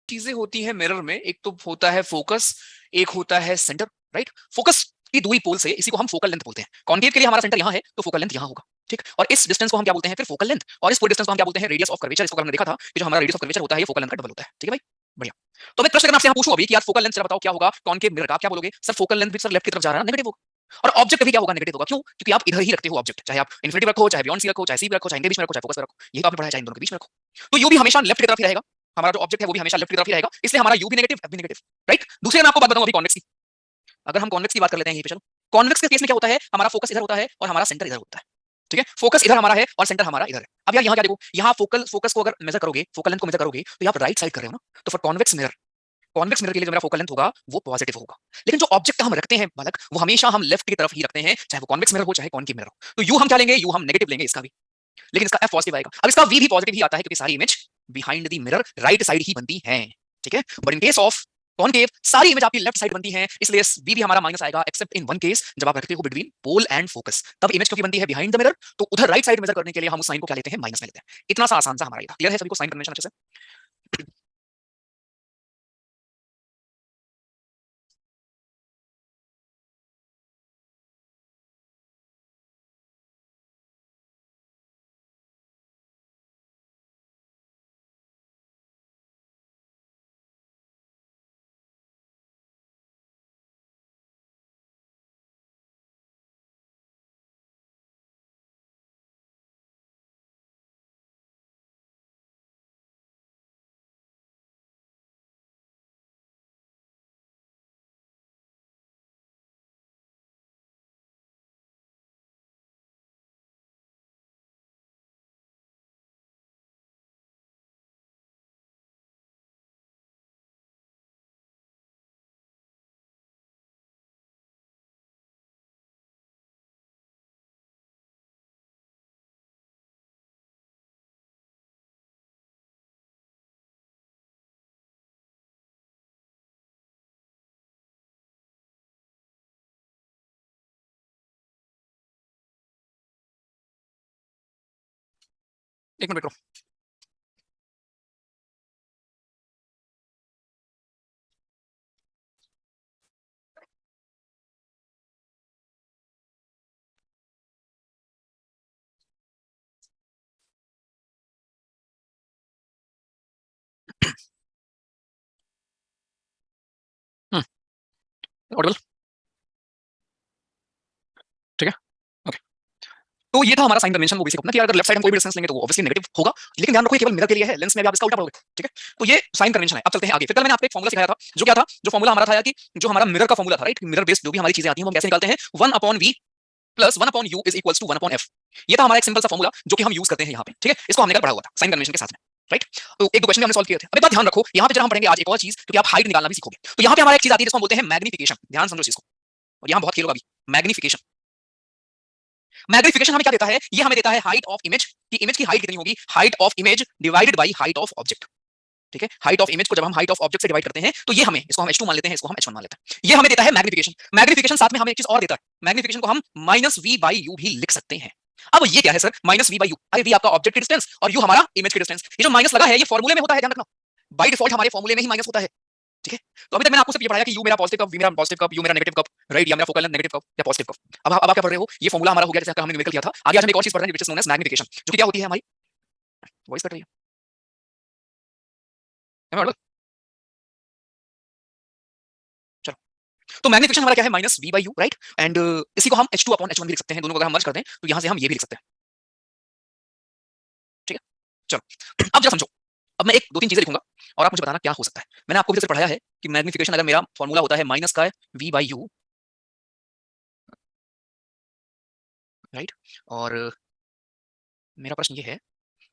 चीजें होती है मिरर में, एक तो होता है फोकस, एक होता है सेंटर, राइट। फोकस की दूरी पोल से, इसी को हम फोकल लेंथ बोलते हैं। कॉन्केव के लिए हमारा सेंटर यहाँ है तो फोकल लेंथ यहाँ होगा, ठीक। और इस डिस्टेंस को हम क्या बोलते हैं फिर फोकल लेंथ, और इस पूरे डिस्टेंस को हम क्या बोलते हैं रेडियस ऑफ कर्वेचर। इसको हमने देखा था कि जो हमारा रेडियस ऑफ कर्वेचर होता है ये फोकल लेंथ का डबल होता है, ठीक है भाई। बढ़िया। तो मैं प्रश्न अगर आपसे यहाँ पूछूं अभी कि यार फोकल लेंथ जरा बताओ क्या होगा कॉन्केव मिरर का, आप क्या बोलोगे? सर फोकल लेंथ भी सर लेफ्ट की तरफ जा रहा है, नेगेटिव होगा। और ऑब्जेक्ट भी क्या होगा? नेगेटिव होगा। क्यों? क्योंकि आप इधर ही रखते हो ऑब्जेक्ट, चाहे आप इन्फिनिटी रखो, चाहे बियॉन्ड सी रखो, चाहे सी रखो, चाहे इनके बीच में रखो, चाहे फोकस में रखो, यही तो आपने पढ़ा है, चाहे इन दोनों के बीच में रखो। तो यू भी हमेशा लेफ्ट की तरफ ही रहेगा, हमारा जो ऑब्जेक्ट है वो भी हमेशा लेफ्ट की तरफ ही रहेगा, इसलिए हमारा यू भी नेगेटिव, एफ भी नेगेटिव, राइट। दूसरे मैं आपको बात बताऊं अभी कॉन्वेक्स की। अगर हम कॉन्वेक्स की बात कर लेते हैं यहीं पे, चलो। कॉन्वेक्स के केस में क्या होता है, हमारा फोकस इधर होता है और हमारा सेंटर इधर होता है, ठीक है। फोकस इधर हमारा है और सेंटर हमारा इधर है। अब यार यहाँ क्या देखो, यहाँ फोकस को अगर मेजर करोगे, फोकल लेंथ को मेजर करोगे तो यहाँ पर राइट साइड कर रहे हो ना, तो फॉर कॉन्वेक्स मिरर के लिए जो मेरा फोकल लेंथ होगा वो पॉजिटिव होगा। लेकिन जो ऑब्जेक्ट हम रखते हैं बालक, वो हमेशा हम लेफ्ट की तरफ ही रखते हैं, चाहे वो कॉन्वेक्स मिरर हो चाहे कॉनकेव मिरर हो। तो यू हम क्या लेंगे? यू हम नेगेटिव लेंगे इसका भी, लेकिन इसका एफ पॉजिटिव आएगा। अब इसका वी भी पॉजिटिव ही आता है क्योंकि सारी image behind the mirror right side ही बनती है, ठीक है। But in case of concave सारी इमेज आपकी लेफ्ट साइड बनती है, इसलिए वी भी हमारा माइनस आएगा, एक्सेप्ट इन वन केस, जब आप रखते हो बिटवीन पोल एंड फोकस, तब इमेज क्योंकि बनती है बिहाइंड द मिरर, तो उधर राइट साइड मेजर करने के लिए हम उस साइन को क्या लेते हैं? माइनस में लेते हैं। इतना सा आसान सा हमारा ये था। क्लियर है सभी को साइन कन्वेंशन अच्छे से? एक मिनट रुको। ऑडिबल, ठीक है, ओके। तो ये था हमारा साइन कन्वेंशन, वो बेसिक अपना कि अगर लेफ्ट साइड हम कोई भी डिस्टेंस लेंगे तो वो ऑब्वियसली नेगेटिव होगा। लेकिन ध्यान रखो ये केवल मिरर के लिए है, लेंस में भी आप इसका उल्टा पढ़ोगे, ठीक है। तो ये साइन कन्वेंशन है। अब चलते हैं आगे। फिर कल मैंने आपको एक फॉर्मूला सिखाया था, जो क्या था, जो फॉर्मूला हमारा था कि जो हमारा मिरर का फॉर्मूला था, राइट। मिरर बेस्ड जो भी हमारी चीजें आती हैं वो हम कैसे निकालते हैं, 1/v plus 1/u is equals to 1/f। ये था हमारा एक सिंपल सा फॉर्मूला जो कि हम यूज करते हैं यहाँ पे, ठीक है। इसको हमने कल पढ़ा हुआ था साइन कन्वेंशन के साथ में, राइट। तो एक दो क्वेश्चन हमने सॉल्व किए थे। अब एक बात ध्यान रखो, यहाँ पे जरा हम पढ़ेंगे आज एक और चीज, क्योंकि आप हाइट निकालना भी सीखोगे। तो यहाँ पे हमारा एक चीज आती है जिसको हम बोलते हैं मैग्निफिकेशन। ध्यान समझो इसको, और यहाँ बहुत खेलोगा अभी। मैग्निफिकेशन, मैग्निफिकेशन हमें क्या देता है? ये हमें देता है हाइट ऑफ इमेज, कि इमेज की हाइट कितनी होगी, height of image divided by height of object, ठीक है। हाइट ऑफ इमेज को जब हम हाइट ऑफ ऑब्जेक्ट से डिवाइड करते हैं तो ये हमें, इसको हम h2 मान लेते हैं, इसको हम h1 मान लेते हैं, ये हमें देता है मैग्निफिकेशन। मैग्निफिकेशन साथ में हमें एक चीज और देता है, मैग्निफिकेशन को हम -v/u भी लिख सकते हैं। अब ये क्या है सर? -v/u, अरे v आपका ऑब्जेक्ट की डिस्टेंस और u हमारा इमेज की डिस्टेंस। ये जो माइनस लगा है ये फॉर्मूले में होता है, ध्यान रखना। बाय डिफॉल्ट हमारे फॉर्मूले में ही माइनस होता है, ठीक है। तो अभी तक मैंने आपको सिर्फ ये पढ़ाया कि u मेरा पॉजिटिव कब, v मेरा पॉजिटिव कब, u मेरा नेगेटिव कब, राइट, या मेरा फोकल लेंथ नेगेटिव कब या पॉजिटिव कब। अब आप क्या पढ़ रहे हो? ये फॉर्मूला हमारा हो गया जैसे हमने न्यूमेरिकल किया था। आगे आज हम एक और चीज पढ़ रहे हैं which is known as magnification, जो कि क्या होती है हमारी। वॉइस कट रही है, Am I audible? चलो। तो मैग्निफिकेशन हमारा क्या है? -v/u, right. एंड इसी को हम h2/h1 भी लिख सकते हैं, दोनों को अगर हम मर्ज कर दें तो यहां से हम ये भी लिख सकते हैं, ठीक है। चलो अब जरा समझो। अब मैं एक दो तीन चीजें लिखूंगा और आप मुझे बताना क्या हो सकता है। मैंने आपको भी जैसे पढ़ाया है कि मैग्निफिकेशन अगर मेरा फॉर्मूला होता है माइनस का v/u, राइट। और मेरा प्रश्न ये है,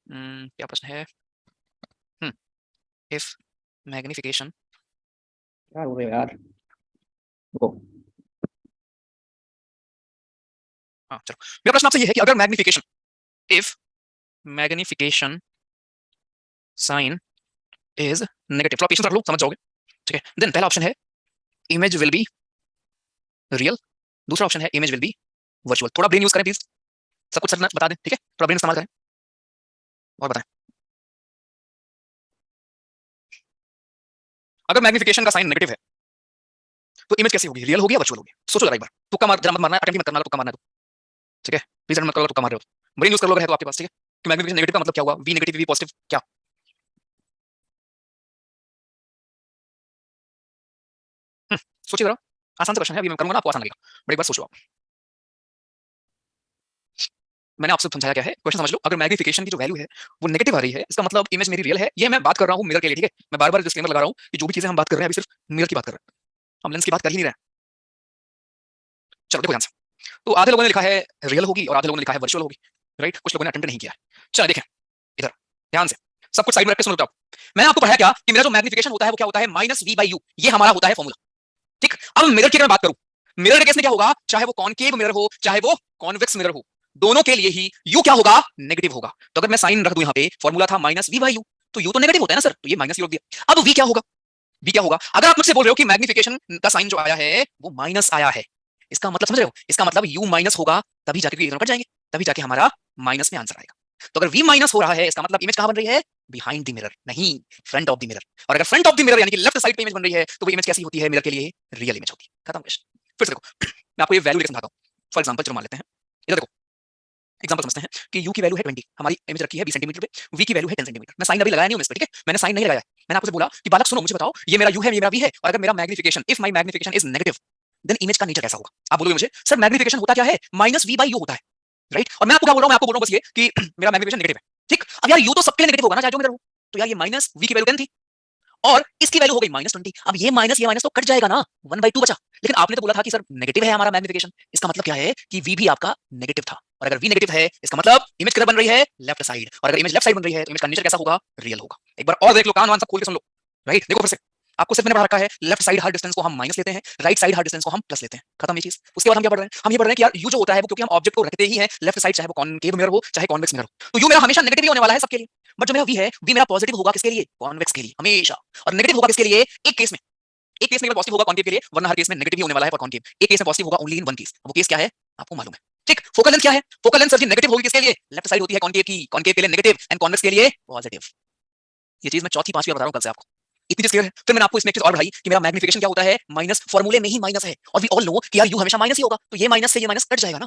क्या प्रश्न है? इफ मैग्निफिकेशन, क्या हो रहा है यार, रुको। हाँ चलो, मेरा प्रश्न आपसे ये है कि अगर magnification, if magnification sign is negative, थोड़ा पेशेंस रख लो, समझ जाओगे, ठीक है। देन पहला ऑप्शन है इमेज विल बी रियल, दूसरा ऑप्शन है इमेज विल बी वर्चुअल। थोड़ा ब्रेन यूज करें प्लीज, सब कुछ सर बता दें, ठीक है, थोड़ा ब्रेन इस्तेमाल करें और बताएं। अगर मैग्निफिकेशन का साइन नेगेटिव है तो इमेज कैसी होगी, रियल होगी या वर्चुअल होगी? सोचो जरा एक बार, तुक्का मार, जरा मत मारना, अटेम्प्ट मत करना, तुक्का मारना है तो ठीक है, प्लीज मत करो, तुक्का मार रहे हो, ब्रेन यूज कर लो अगर है तो आपके पास, ठीक है। कि मैग्निफिकेशन नेगेटिव का मतलब क्या हुआ, वी नेगेटिव वी पॉजिटिव, क्या? सोचिए जरा, आसान सा क्वेश्चन है, अभी मैं करूंगा ना आपको आसान लगेगा, बट एक बार सोचो आप। मैंने आपसे समझाया क्या है, क्वेश्चन समझ लो। अगर मैग्निफिकेशन की जो वैल्यू है वो नेगेटिव आ रही है, इसका मतलब इमेज मेरी रियल है। ये मैं बात कर रहा हूँ मिरर के लिए, ठीक है। मैं बार बार डिस्क्लेमर लगा रहा हूँ कि जो भी चीजें हम बात कर रहे हैं अभी सिर्फ मिरर की बात कर रहे हैं, हम लेंस की बात कर ही नहीं रहे हैं। चलो देखो ध्यान से, तो आधे लोगों ने लिखा है रियल होगी और आधे लोगों ने लिखा है वर्चुअल होगी, राइट। कुछ लोगों ने अटेम्प्ट नहीं किया है। चलो देखें इधर ध्यान से, सब कुछ साइड में रख के सुनो। मैंने आपको पढ़ाया क्या कि मेरा जो मैग्निफिकेशन होता है वो क्या होता है, माइनस वी बाई यू, ये हमारा होता है फॉर्मूला, ठीक। अब मिरर की अगर मैं बात करूं, मिरर के केस में क्या होगा, चाहे वो कॉनकेव मिरर हो चाहे वो कॉन्वेक्स मिरर हो, दोनों के लिए ही यू क्या होगा, नेगेटिव होगा। तो अगर मैं साइन रख दूं यहाँ पे, फॉर्मूला था माइनस वी बाई यू, तो यू तो नेगेटिव होता है ना सर, तो ये माइनस यू रख दिया। अब वी क्या होगा, वी क्या होगा, अगर आप मुझसे बोल रहे हो कि मैग्निफिकेशन का साइन जो आया है वो माइनस आया है, इसका मतलब समझ रहे हो, इसका मतलब यू माइनस होगा तभी जाके ये दोनों कट जाएंगे, तभी जाके हमारा माइनस में आंसर आएगा। तो अगर वी माइनस हो रहा है, इसका मतलब इमेज कहां बन रही है, बिहाइंड द मिरर, नहीं फ्रंट ऑफ द मिरर। और अगर फ्रंट ऑफ द मिरर यानी कि लेफ्ट साइड पे इमेज बन रही है, तो वो इमेज कैसी होती है, मिरर के लिए रियल इमेज होती है। खत्म क्वेश्चन। फिर से देखो मैं आपको ये वैल्यू लेकर समझाता हूँ। फॉर एग्जांपल चलो मान लेते हैं, इधर देखो एग्जांपल समझते हैं कि यू की वैल्यू है 20, हमारी इमेज रखी है 20 सेंटीमीटर पे, वी की वैल्यू है 10 सेंटीमीटर। मैं साइन अभी लगाया नहीं हूं इस पे, ठीक है, मैंने साइन नहीं लगाया। मैंने आपको बोला कि बालक सुनो मुझे बताओ, ये मेरा यू है ये मेरा वी है, और अगर मेरा magnification, if my magnification is negative, then image का नेचर कैसा होगा। आप बोलोगे मुझे सर मैग्निफिकेशन होता क्या है, माइनस वी बाई यू होता है, राइट। और मैं आपको क्या बोल रहा हूं, मैं आपको बोल रहा हूं बस ये कि मेरा मैग्निफिकेशन नेगेटिव है, ठीक। अब यार यू तो सबके लिए नेगेटिव होगा ना, चाहे जो मेरा हो। तो यार ये माइनस वी की वैल्यू 10 थी और इसकी वैल्यू हो गई -20। अब ये माइनस तो कट जाएगा ना, 1/2 बचा। लेकिन आपने तो बोला था कि सर नेगेटिव है हमारा मैग्निफिकेशन, इसका मतलब क्या है कि वी भी आपका नेगेटिव था। और अगर वी नेगेटिव है, इसका मतलब इमेज किधर बन रही है, लेफ्ट साइड। और अगर इमेज लेफ्ट साइड बन रही है तो इमेज का नेचर कैसा होगा, रियल होगा। एक बार और देख लो, कान वान सब खोल के सुन लो, राइट। देखो फिर से, आपको सिर्फ मैंने पढ़ा रखा है लेफ्ट साइड हर डिस्टेंस को हम माइनस लेते हैं, राइट साइड हर डिस्टेंस को हम प्लस लेते हैं, खत्म ये चीज। उसके बाद हम क्या पढ़ रहे हैं, हम ये पढ़ रहे हैं कि यार यू जो होता है वो क्योंकि हम ऑब्जेक्ट को रखते ही हैं लेफ्ट साइड, चाहे वो कॉनकेव मिरर हो चाहे कॉन्वेक्स मिरर हो, तो यू मेरा हमेशा नेगेटिव ही होने वाला है सबके लिए। बट जो मेरा वी है, वी मेरा पॉजिटिव होगा किसके लिए, कॉन्वेक्स के लिए हमेशा। और नेगेटिव होगा किसके लिए, एक केस में, एक केस में केवल पॉजिटिव होगा कॉनकेव के लिए, वरना हर केस में नेगेटिव ही होने वाला है फॉर कॉनकेव। एक केस में पॉजिटिव होगा ओनली इन वन केस, वो केस क्या है आपको मालूम है, ठीक। फोकल लेंथ क्या है, फोकल लेंथ सर जी नेगेटिव होगी किसके लिए, लेफ्ट साइड होती है कॉनकेव की, कॉनकेव के लिए नेगेटिव एंड कॉन्वेक्स के लिए पॉजिटिव। ये चीज मैं चौथी पांचवी बता रहा हूं कल से आपको, इतनी चीज क्लियर है। फिर मैंने आपको इसमें एक चीज और बढ़ाई कि मेरा मैग्निफिकेशन क्या होता है, माइनस, फॉर्मूले में ही माइनस है, और वी ऑल नो कि यार यू हमेशा माइनस ही होगा, तो ये माइनस से ये माइनस कट जाएगा ना,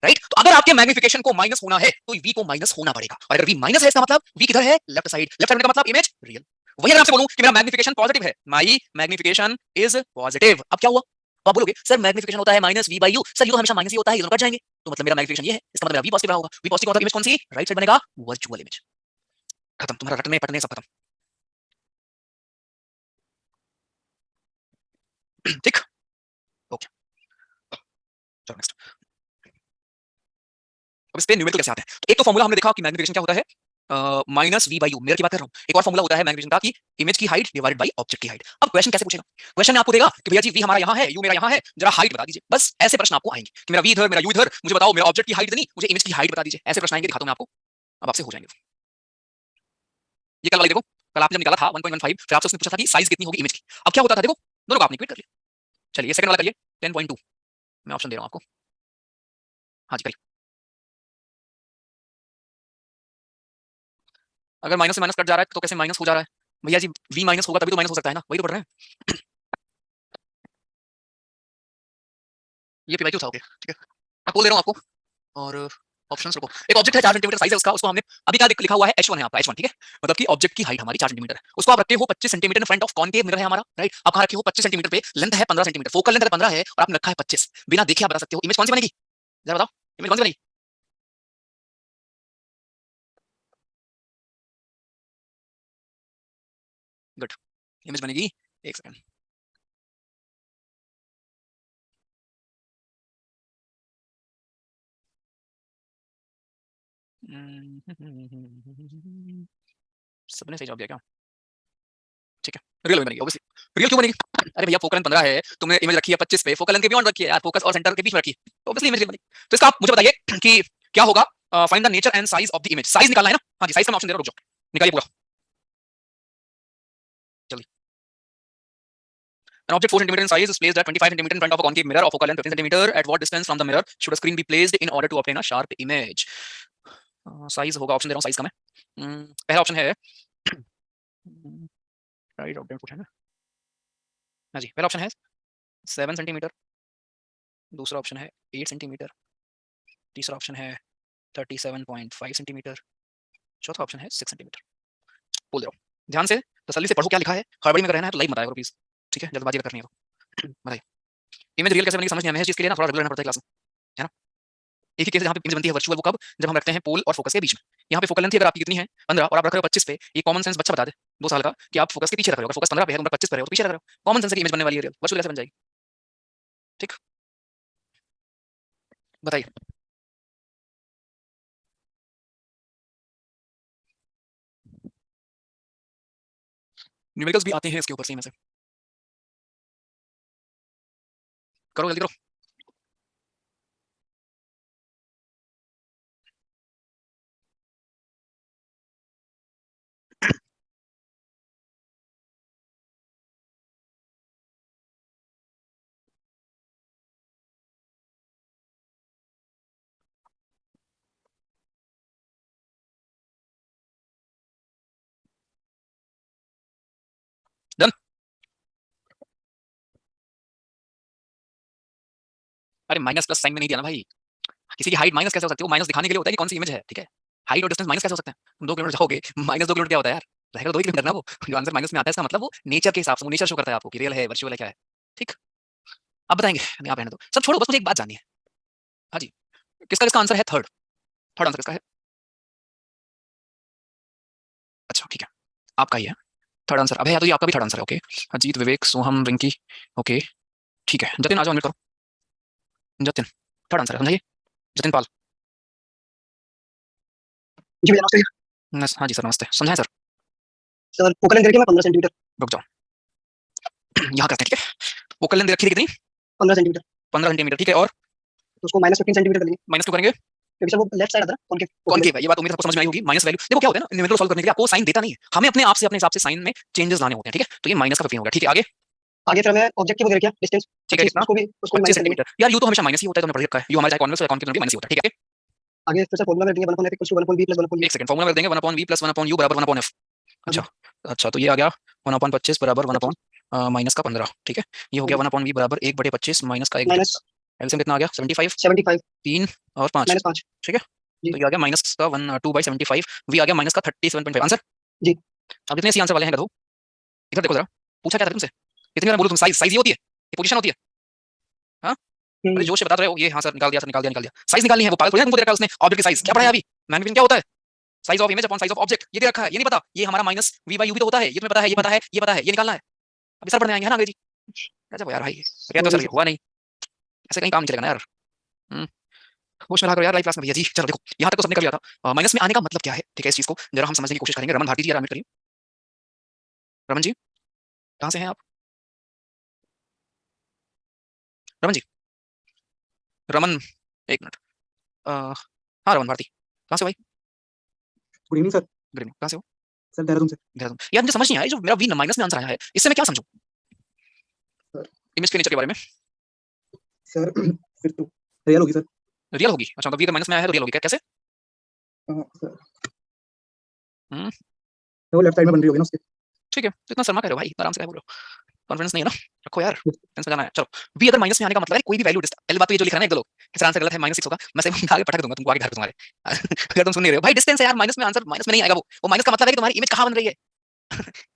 राइट। तो अगर आपके मैग्निफिकेशन को माइनस होना है तो वी को माइनस होना पड़ेगा, और अगर वी माइनस है इसका मतलब वी किधर है, लेफ्ट साइड। लेफ्ट साइड का मतलब इमेज रियल। वही अगर आपसे बोलूं कि मेरा मैग्निफिकेशन पॉजिटिव है, माई मैग्निफिकेशन इज पॉजिटिव, अब क्या हुआ, तो आप बोलोगे सर मैग्निफिकेशन होता है minus v by u, sir ये तो हमेशा माइनस ही होता है, ये दोनों कट जाएंगे, तो मतलब मेरा मैग्निफिकेशन ये है, इसका मतलब मेरा वी पॉजिटिव रहा होगा। वी पॉजिटिव का मतलब इमेज कौन सी, राइट साइड बनेगा, वर्चुअल इमेज। खत्म, तुम्हारा रटने पटने सब खत्म, ठीक। ओके, चलो नेक्स्ट। अब इस पे न्यूमेरिकल कैसे आते हैं, तो एक तो फॉर्मूला हमने देखा कि मैग्निफिकेशन क्या होता है, minus v by u, mirror की बात कर रहा हूं। एक और फॉर्मूला होता है मैग्निफिकेशन का कि इमेज की हाइट डिवाइडेड बाय ऑब्जेक्ट की हाइट। अब क्वेश्चन कैसे पूछेगा, क्वेश्चन में आपको देगा कि भैया जी वी हमारा यहाँ है, यू मेरा यहाँ है, जरा हाइट बता दीजिए। बस ऐसे प्रश्न आपको आएंगे कि मेरा वी इधर, मेरा यू इधर, मुझे बताओ मेरा ऑब्जेक्ट की हाइट इतनी, मुझे इमेज की हाइट बता दीजिए। ऐसे प्रश्न आएंगे, दिखाता हूं मैं आपको, अब आपसे हो जाएंगे। ये कल वाली देखो, कल आपने जब निकाला था 1.15, फिर आपसे उसने पूछा था कि साइज कितनी होगी इमेज की। अब क्या होता था देखो, दोनों को आपने इक्वेट कर लिया। चलिए सेकंड वाला करिए, 10.2, मैं ऑप्शन दे रहा हूं आपको। हाँ जी करिए। अगर माइनस से माइनस कट जा रहा है तो कैसे माइनस हो जा रहा है, भैया जी वी माइनस होगा तभी तो माइनस हो सकता है ना, वही तो पढ़ रहे हैं। ये पी था, ओके ठीक है। मैं बोल दे रहा हूँ आपको, और ऑप्शंस रुको। एक ऑब्जेक्ट है 4 सेंटीमीटर साइज है उसका, उसको हमने अभी क्या लिखा हुआ है, h1 है आपका, h1 ठीक है। मतलब कि ऑब्जेक्ट की हाइट हमारी 4 सेंटीमीटर है, उसको आप रखे हो 25 centimetre in front of concave mirror है हमारा, राइट। आप कहां रखे हो 25 सेंटीमीटर पे, लेंथ है 15 सेंटीमीटर, फोकल लेंथ 15 है और आपने रखा है 25, बिना देखे आप बता सकते हो इमेज कौन सी बनेगी, जरा बताओ इमेज कौन सी बनेगी। गुड, इमेज बनेगी, एक सेकंड। सबने सही जवाब दिया क्या, ठीक है। रियल में बनेगी ऑब्वियसली, रियल क्यों बनेगी, अरे भैया फोकल लेंथ 15 है, तुमने इमेज रखी है 25 पे, फोकल लेंथ के बियॉन्ड रखी है यार, फोकस और सेंटर के बीच में रखी है, तो ऑब्वियसली इमेज रियल बनेगी। तो इसका आप मुझे बताइए कि क्या होगा, find the nature and size of the image, size निकालना है ना, हाँ जी साइज का मैं ऑप्शन दे रहा हूं, रुक जाओ निकालिए पूरा जल्दी। An object 4 cm in size is placed at 25 cm in front of a concave mirror of focal length 15 cm. At what distance from the mirror should a screen be placed in order to obtain a sharp image? Size होगा, option दे रहा हूँ size का मैं। पहला option है right object पूछा है ना, हाँ जी, पहला ऑप्शन है 7 सेंटीमीटर, दूसरा ऑप्शन है 8 सेंटीमीटर, तीसरा ऑप्शन है 37.5 सेंटीमीटर, चौथा ऑप्शन है 6 सेंटीमीटर। बोल रहा हूँ, ध्यान से तसल्ली से पढ़ो क्या लिखा है, हड़बड़ी में रहना है तो लाइव मत आया करो प्लीज, ठीक है, जल्दबाजी करनी है तो बताइए। इमेज रियल कैसे बनेगी समझ नहीं आया, इस चीज के लिए ना थोड़ा रेगुलर रहना पड़ता है क्लास में, है ना। एक ही केस जहाँ पे इमेज बनती है वर्चुअल, वो कब, जब हम रखते हैं पोल और फोकस के बीच में। यहाँ पे फोकल लेंथ अगर आपकी कितनी है 15 और आप रख रहे हो 25 पे, ये कॉमन सेंस बच्चा बता दे 2 साल का कि आप फोकस के पीछे रख रहे हो, अगर फोकस 15 पे है तुम 25 पे रहे हो तो पीछे रख रहे हो, कॉमन सेंस की इमेज बनने वाली है रियल, वर्चुअल कैसे बन जाएगी, ठीक, बताइए। न्यूमेरिकल्स भी आते हैं इसके ऊपर से में से, करो जल्दी करो। डन। अरे माइनस प्लस साइन में नहीं दिया ना भाई, किसी की हाइट माइनस कैसे हो सकती है, वो माइनस दिखाने के लिए होता है कि कौन सी इमेज है, ठीक है। हाइट और डिस्टेंस माइनस कैसे हो सकते हैं, तुम 2 किलोमीटर जाओगे, -2 किलोमीटर क्या होता है यार, रहेगा तो 2 ही किलोमीटर ना वो, जो आंसर माइनस में आता है इसका मतलब वो नेचर के हिसाब से, वो नेचर शो करता है आपको कि रियल है वर्चुअल है क्या है, ठीक। अब बताएंगे, नहीं आप रहने दो सब छोड़ो, बस मुझे एक बात जाननी है। हाँ जी, किसका किसका आंसर है थर्ड, थर्ड आंसर किसका है, अच्छा ठीक है, आपका ही है थर्ड आंसर, अब है तो ये आपका भी थर्ड आंसर है, ओके। अजीत, विवेक, सोहम, रिंकी, ओके ठीक है, जतिन आ जाओ, अनम्यूट करो, जतिन थर्ड आंसर है, समझाइए, जतिन पाल। जी भैया नमस्ते। हाँ जी सर नमस्ते, समझाएं सर। सर फोकल लेंथ मैं 15 सेंटीमीटर। रुक जाओ, यहाँ करते हैं, ठीक है, फोकल लेंथ रखी थी कितनी, 15 सेंटीमीटर। 15 सेंटीमीटर, ठीक है, और तो उसको -15 सेंटीमीटर कर लेंगे, माइनस क्यों करेंगे, क्योंकि सर वो लेफ्ट साइड आता है ना कॉनकेव फोकल। कॉनकेव है, ये बात उम्मीद है सबको समझ में आई होगी। माइनस वैल्यू देखो क्या होता है ना, न्यूमेरिकल सॉल्व करने के लिए आपको साइन देता नहीं है, हमें अपने आप से अपने हिसाब से साइन में चेंजेस लाने होते हैं, ठीक है, तो ये माइनस का 15 हो गया, ठीक है, आगे आगे फिर हमें ऑब्जेक्ट की वगैरह क्या डिस्टेंस ठीक है 25, कितना, उसको भी 25 माइनस कर लेंगे। सेंटीमीटर, यार यू तो हमेशा माइनस ही होता है, तो हमने पढ़ रखा है, यू हमारा चाहे कॉन्वेक्स हो या कॉनकेव माइनस ही होता है, ठीक है। आगे फिर सर फॉर्मूला में देंगे 1/f = 1/v + 1/u। एक सेकंड, फॉर्मूला कर देंगे 1/v + 1/u बराबर 1/f, हाँ जी। अच्छा अच्छा, तो ये आ गया 1/25 बराबर 1 25 माइनस का 15, ठीक है, ये हो हाँ गया जी 1/v बराबर 1/25 माइनस का 1/15, माइनस एलसीएम कितना आ गया 75, 75 3 और 5, -5 ठीक है, जी तो ये आ गया माइनस का 2/75, वी आ गया माइनस का 37.5 आंसर। जी। अब जितने सी आंसर वाले हैं गधो, इधर देखो जरा, पूछा क्या था तुमसे, इतनी बार बोलो तुम, साइज साइज ये होती है, ये पोजीशन होती है, हाँ, अरे हम्म, जोश से बता रहे हो, ये हाँ सर निकाल दिया सर, निकाल दिया निकाल दिया, साइज निकालनी है, वो पागल थोड़ी ना तुमको दे रखा है उसने ऑब्जेक्ट की साइज, क्या पढ़ाया अभी, मैग्नीफिकेशन क्या होता है, size of image upon size of object, ये दे रखा है, ये नहीं पता, ये हमारा माइनस वी बाई यू भी तो होता है, ये तुम्हें पता है, ये पता है, ये पता है, ये निकालना है, अभी सर पढ़ने आएंगे है ना अंग्रेजी, कैसे यार भाई, कहते हो कोई सर नहीं ये सर। हुआ नहीं, ऐसे कहीं काम नहीं चलेगा ना यार, हम्म, होश में रहा करो यार लाइव क्लास में भैया जी। चलो देखो यहाँ तक तो सबने कर लिया था, माइनस में आने का मतलब क्या है, ठीक है, इस चीज को जरा हम समझने की कोशिश करेंगे, रमन भारती जी जरा करिए, रमन जी कहाँ से हैं आप, रमन जी, रमन, एक मिनट, हाँ रमन भारती, कहाँ से भाई, गुड इवनिंग सर। ग्रीन कहाँ से हो, सर देहरादून से। देहरादून, यार मुझे समझ नहीं आया जो मेरा वी माइनस में आंसर आया है, इससे मैं क्या समझूं, सर इमेज के नेचर के बारे में, सर फिर तो रियल होगी सर। रियल होगी, अच्छा मतलब वी अगर माइनस में आया है तो रियल होगी, कैसे, सर हम्म, वो लेफ्ट साइड में बन रही होगी ना उसके। ठीक है, तो इतना शर्मा कह रहे हो भाई, आराम से क्या बोल रहे हो, कॉन्फिडेंस नहीं है ना, रखो यार, टेंस में जाना है, चलो वी अगर माइनस में आने का मतलब है कोई भी वैल्यू, पहली बात तो ये जो लिख रहा है ना एक दो लोग, इसका आंसर गलत है, -6 होगा, मैं सही आगे पटक दूंगा तुमको आगे घर पे तुम्हारे अगर तुम सुन नहीं रहे हो भाई, डिस्टेंस है यार, माइनस में आंसर माइनस में नहीं आएगा, वो माइनस का मतलब है कि तुम्हारी इमेज कहाँ बन रही है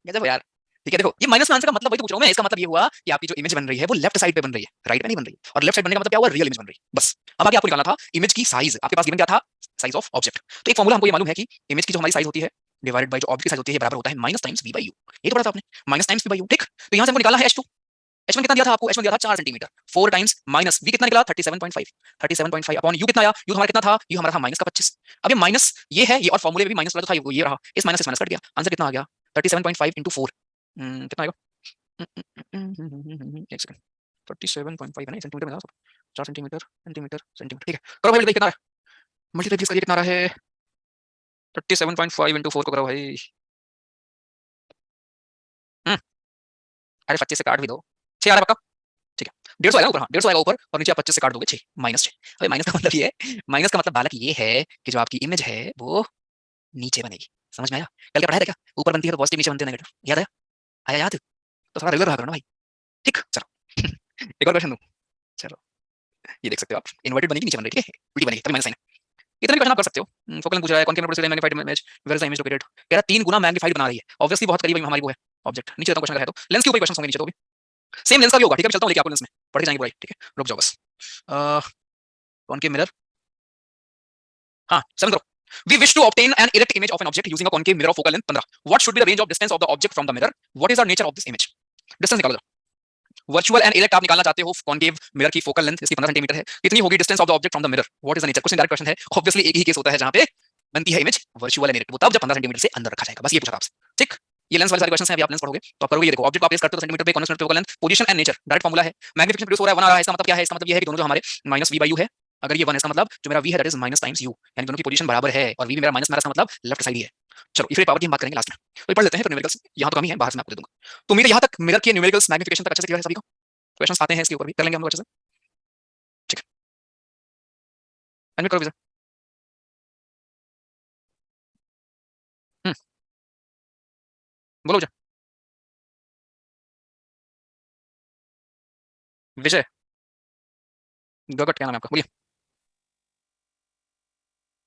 गजब यार, ठीक है, देखो ये माइनस में आंसर का मतलब वही तो पूछ रहा हूँ मैं, इसका मतलब ये हुआ कि आपकी जो इमेज बन रही है वो लेफ्ट साइड पे बन रही है, राइट पे नहीं बन रही, और लेफ्ट साइड बनने का मतलब क्या हुआ, रियल इमेज बन रही है, बस। अब आगे आपको निकालना था इमेज की साइज, आपके पास गिवन क्या था, साइज ऑफ ऑब्जेक्ट, तो एक फॉर्मूला हमको ये मालूम है कि इमेज की जो हमारी साइज होती है डिवाइडेड बाय जो ऑब्जेक्ट की साइज होती है बराबर होता है minus times v by u, ये तो पता था आपने, minus times v by u, ठीक, तो यहाँ से हमको निकाला है H2, H1 कितना दिया था आपको, H1 दिया था 4 सेंटीमीटर, 4 टाइम्स माइनस वी कितना निकला 37.5, 37.5 अपॉन यू कितना आया, यू हमारा कितना था, यू हमारा था माइनस का 25, अब ये माइनस ये है, ये और फॉर्मूले में भी माइनस वाला तो था, ये रहा, इस माइनस से माइनस कट गया, आंसर कितना आ गया 37.5 इंटू 4, कितना आएगा, एक सेकंड, 37.5 है ना, सेंटीमीटर में था सब, 4 सेंटीमीटर सेंटीमीटर सेंटीमीटर, ठीक है, करो भाई, कितना है मल्टीप्लाई प्लीज करिए, कितना रहा है 37.5 इंटू 4 को करो भाई, हम्म, अरे 25 से काट भी दो, 6 आ रहा है पक्का, ठीक है, 150 आएगा ऊपर, हाँ 150 आएगा ऊपर, और नीचे आप 25 से काट दोगे 6, -6, अबे माइनस का मतलब ये है, माइनस का मतलब बालक ये है कि जो आपकी इमेज है वो नीचे बनेगी, समझ में आया, कल क्या पढ़ाया था क्या, ऊपर बनती है तो पॉजिटिव, नीचे बनती है नेगेटिव, याद है, आया याद, तो थोड़ा रेगुलर रहा करो ना भाई, ठीक, चलो एक और क्वेश्चन दूं। चलो ये देख सकते हो आप, इन्वर्टेड बनेगी, नीचे बन रही है, ठीक है, उल्टी बनेगी, तभी माइनस साइन है। इतने भी क्वेश्चन आप कर सकते हो। फोकल लेंथ पूछ रहा है, concave lens magnified image, where is the image located, कह रहा है 3 गुना मैग्नीफाइड बना रही है, ऑब्वियसली बहुत करीब हमारी वो है ऑब्जेक्ट। नीचे देखो क्वेश्चन का है, तो लेंस के ऊपर क्वेश्चन होंगे नीचे, तो भी सेम लेंस का भी होगा, ठीक है, मैं चलता हूं लेके आपको लेंस में, पढ़ के जाएंगे पूरा, ठीक है, रुक जाओ बस। कॉनकेव मिरर, हाँ 7 करो। We wish to obtain an erect image of an object using a concave mirror of focal length 15. What should be the range of distance of the object from the mirror? What is the nature of this image? Distance निकालो जरा। Virtual and erect आप निकालना चाहते हो concave mirror की focal length, इसकी 15 centimetre है। कितनी होगी distance of the object from the mirror? What is the nature? Question direct question है। ऑब्वियसली एक ही केस होता है जहां पे बनती है इमेज वर्चुअल एंड इरेक्ट, वो तब जब 15 सेंटीमीटर से अंदर रखा जाएगा। बस ये पूछा था आपसे, ठीक। ये लेंस वाले सारे क्वेश्चन हैं, अभी आप लेंस पढ़ोगे तो आप करोगे, ये देखो ऑब्जेक्ट को आप प्लेस करते हो सेंटीमीटर पे, convex focal length, position and nature, direct formula है। मैग्नीफिकेशन प्रोड्यूस हो रहा है 1 आ रहा है, इसका मतलब क्या है? इसका मतलब ये है कि दोनों जो हमारे माइनस v बाई यू है, अगर ये 1 है इसका मतलब जो मेरा v है that is minus times u, यानी दोनों की पोजीशन बराबर है, और v भी मेरा माइनस इसका मतलब लेफ्ट साइड ही है। चलो इफेक्ट पावर की हम बात करेंगे लास्ट में, तो पढ़ लेते हैं फिर न्यूमेरिकल्स, यहाँ तो कमी है, बाहर से मैं आपको दे दूंगा। तो उम्मीद है यहाँ तक मिरर की न्यूमेरिकल्स मैग्नीफिकेशन तक अच्छे से क्लियर है सभी को। क्वेश्चंस आते हैं इसके ऊपर भी कर लेंगे हम लोग अच्छे से, ठीक है। अनम्यूट करो विजय। बोलो विजय। विजय गगट क्या नाम है आपका, बोलिए,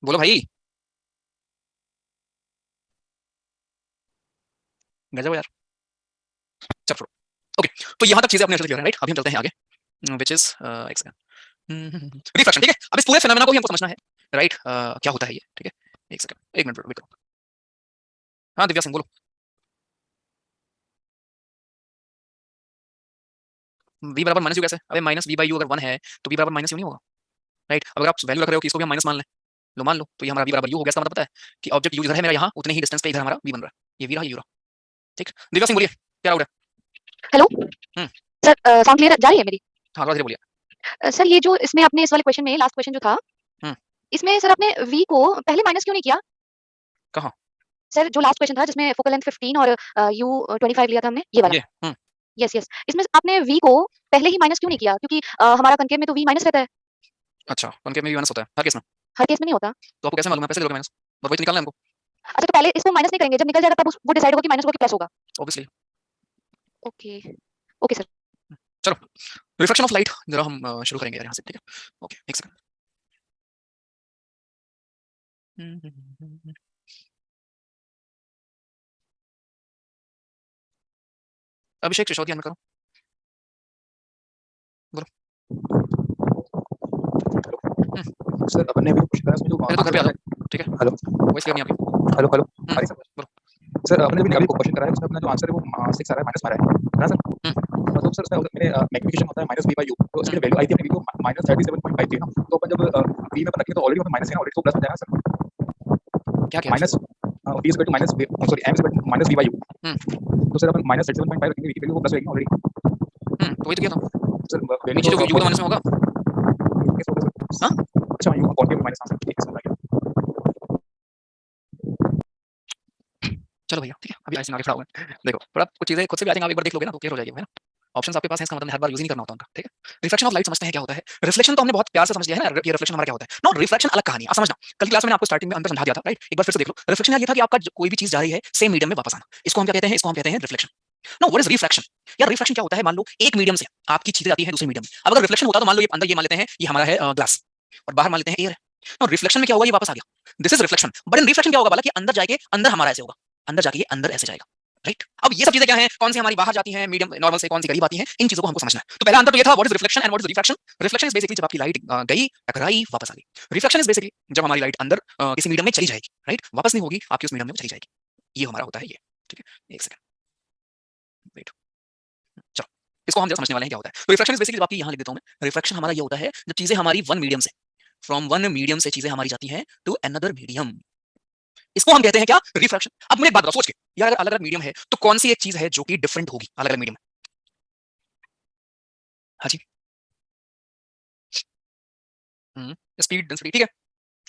बोलो भाई। गजब हो यार, चलो छोड़ो। ओके, तो यहाँ तक चीजें अपने अच्छे से क्लियर है, राइट। अभी हम चलते हैं आगे, विच इज एक सेकंड, रिफ्रैक्शन, ठीक है। अब इस पूरे फेनोमेना को ही हमको समझना है, राइट। क्या होता है ये, ठीक है। एक सेकंड, एक मिनट वेट करो। हाँ दिव्या सिंह बोलो। v बराबर माइनस यू कैसे? अबे माइनस v बाई यू अगर 1 है तो v बराबर माइनस यू नहीं होगा, राइट। अगर आप वैल्यू रख रहे हो कि इसको भी हम माइनस मान लें, लो मान लो, तो ये हमारा v बराबर यू हो गया। इसका मतलब पता है कि ऑब्जेक्ट यू इधर है मेरा, यहाँ उतने ही डिस्टेंस पे इधर हमारा v बन रहा है, ये v रहा, ये u रहा, ठीक। दिव्या सिंह बोलिए, क्या हो रहा है? हेलो हम्म, सर, साउंड क्लियर जा रही है मेरी? हाँ थोड़ा धीरे बोलिए। सर ये जो इसमें आपने इस वाले क्वेश्चन में लास्ट क्वेश्चन जो था, हम्म, इसमें सर आपने v को पहले माइनस क्यों नहीं किया? कहाँ? सर जो लास्ट क्वेश्चन था जिसमें फोकल लेंथ 15 और u 25 लिया था हमने, ये वाला। ये यस यस, इसमें आपने v को पहले ही माइनस क्यों नहीं किया? क्योंकि हमारा कॉनकेव में तो v माइनस रहता है। अच्छा, कॉनकेव में भी माइनस होता है हर केस में, हर केस में नहीं होता। तो आपको कैसे मालूम है? पैसे दोगे माइनस, और वही तो निकालना है हमको, अच्छा तो पहले इसको माइनस नहीं करेंगे, जब निकल जाएगा तब वो डिसाइड होगा कि माइनस होगा कि प्लस होगा। ऑब्वियसली। Okay okay sir. चलो रिफ्लेक्शन ऑफ लाइट जरा हम शुरू करेंगे यार यहाँ से, ठीक है। ओके एक सेकंड। अभिषेक सिसोदिया में करो, बोलो। सर अपन ने अभी क्वेश्चन करा, उसमें जो पहले तो घर पे आ जाओ, ठीक है, हेलो वॉइस क्लियर नहीं आ रही। हेलो हेलो हम्म, अरे सर, बोलो। सर अपने अभी क्वेश्चन करा है, उसमें अपना जो आंसर है वो 6 आ रहा है, माइनस आ रहा है ना सर। मतलब सर उसमें मैंने मैग्नीफिकेशन होता है माइनस v बाई यू, तो उसकी वैल्यू आई थी अपनी को माइनस 37.5 थी ना, तो अपन जब v में अपन रखें तो ऑलरेडी वहाँ माइनस है ना, ऑलरेडी तो प्लस हो जाएगा सर। क्या क्या minus v is equal to minus sorry m is equal to minus v by u, तो सर अपन माइनस 37.5 रखेंगे, v की वैल्यू वो प्लस हो जाएगी ऑलरेडी तो वही तो किया था सर। वैल्यू नीचे, जो तो u तो माइनस में होगा। कैसे होगा सर? हाँ अच्छा यू कॉन्केव में माइनस आंसर, ठीक है सर। चलो भैया, ठीक है, अभी ऐसे आगे खड़ा हुआ है। देखो थोड़ा कुछ चीजें खुद से भी आई थिंक आप एक बार देख लोगे ना तो क्लियर हो जाएगी, है ना। ऑप्शंस आपके पास है, इसका मतलब हर बार यूज नहीं करना होता उनका, ठीक है। रिफ्लेक्शन ऑफ लाइट समझते हैं क्या होता है। रिफ्लेक्शन तो हमने बहुत प्यार से समझ लिया है ना, ये रिफ्लेक्शन हमारा क्या होता है। नो रिफ्लेक्शन अलग कहानी, आप समझना, कल की क्लास में मैंने आपको स्टार्टिंग में अंदर समझा दिया था, राइट। एक बार फिर से देख लो। रिफ्लेक्शन ये था कि आपका कोई भी चीज जा रही है सेम मीडियम में वापस आना, इसको हम क्या कहते हैं? इसको हम कहते हैं reflection. Know what is reflection? यार रिफ्लेक्शन क्या होता है, मान लो एक मीडियम से आपकी चीजें जाती है दूसरे मीडियम में। अब अगर रिफ्लेक्शन होता तो मान लो ये अंदर, ये मान लेते हैं ये हमारा है ग्लास, और बाहर मान लेते हैं एयर। नो रिफ्लेक्शन में क्या होगा, ये वापस आ गया, this is reflection. But in reflection क्या होगा बोला कि अंदर जाके अंदर हमारा ऐसे होगा, अंदर जाके ये अंदर ऐसे जाएगा, राइट। अब ये सब चीजें क्या हैं, कौन सी हमारी बाहर जाती हैं मीडियम नॉर्मल से, कौन सी करीब आती हैं, इन चीजों को हमको समझना है। तो पहला अंतर तो ये था what is reflection and what is refraction. Reflection is basically जब आपकी लाइट गई, टकराई, वापस आ गई। रिफ्लेक्शन इज बेसिकली जब हमारी लाइट अंदर किसी मीडियम में चली जाएगी, राइट, वापस नहीं होगी, आपकी उस मीडियम में चली जाएगी, ये हमारा होता है ये, ठीक है। एक सेकंड वेट, चलो इसको हम जरा समझने वाले हैं क्या होता है। तो रिफ्लेक्शन इज बेसिकली जब आपकी, यहाँ लिख देता हूं मैं, रिफ्लेक्शन हमारा ये होता है जब चीजें हमारी वन मीडियम से, फ्रॉम वन मीडियम से चीजें हमारी जाती हैं टू अनदर मीडियम, इसको हम कहते हैं क्या? रिफ्रैक्शन। अब मुझे एक बात बताओ सोच के, यार अगर अलग अलग मीडियम है तो कौन सी एक चीज है जो कि डिफरेंट होगी अलग अलग मीडियम में? हाँ जी, स्पीड, डेंसिटी, ठीक है,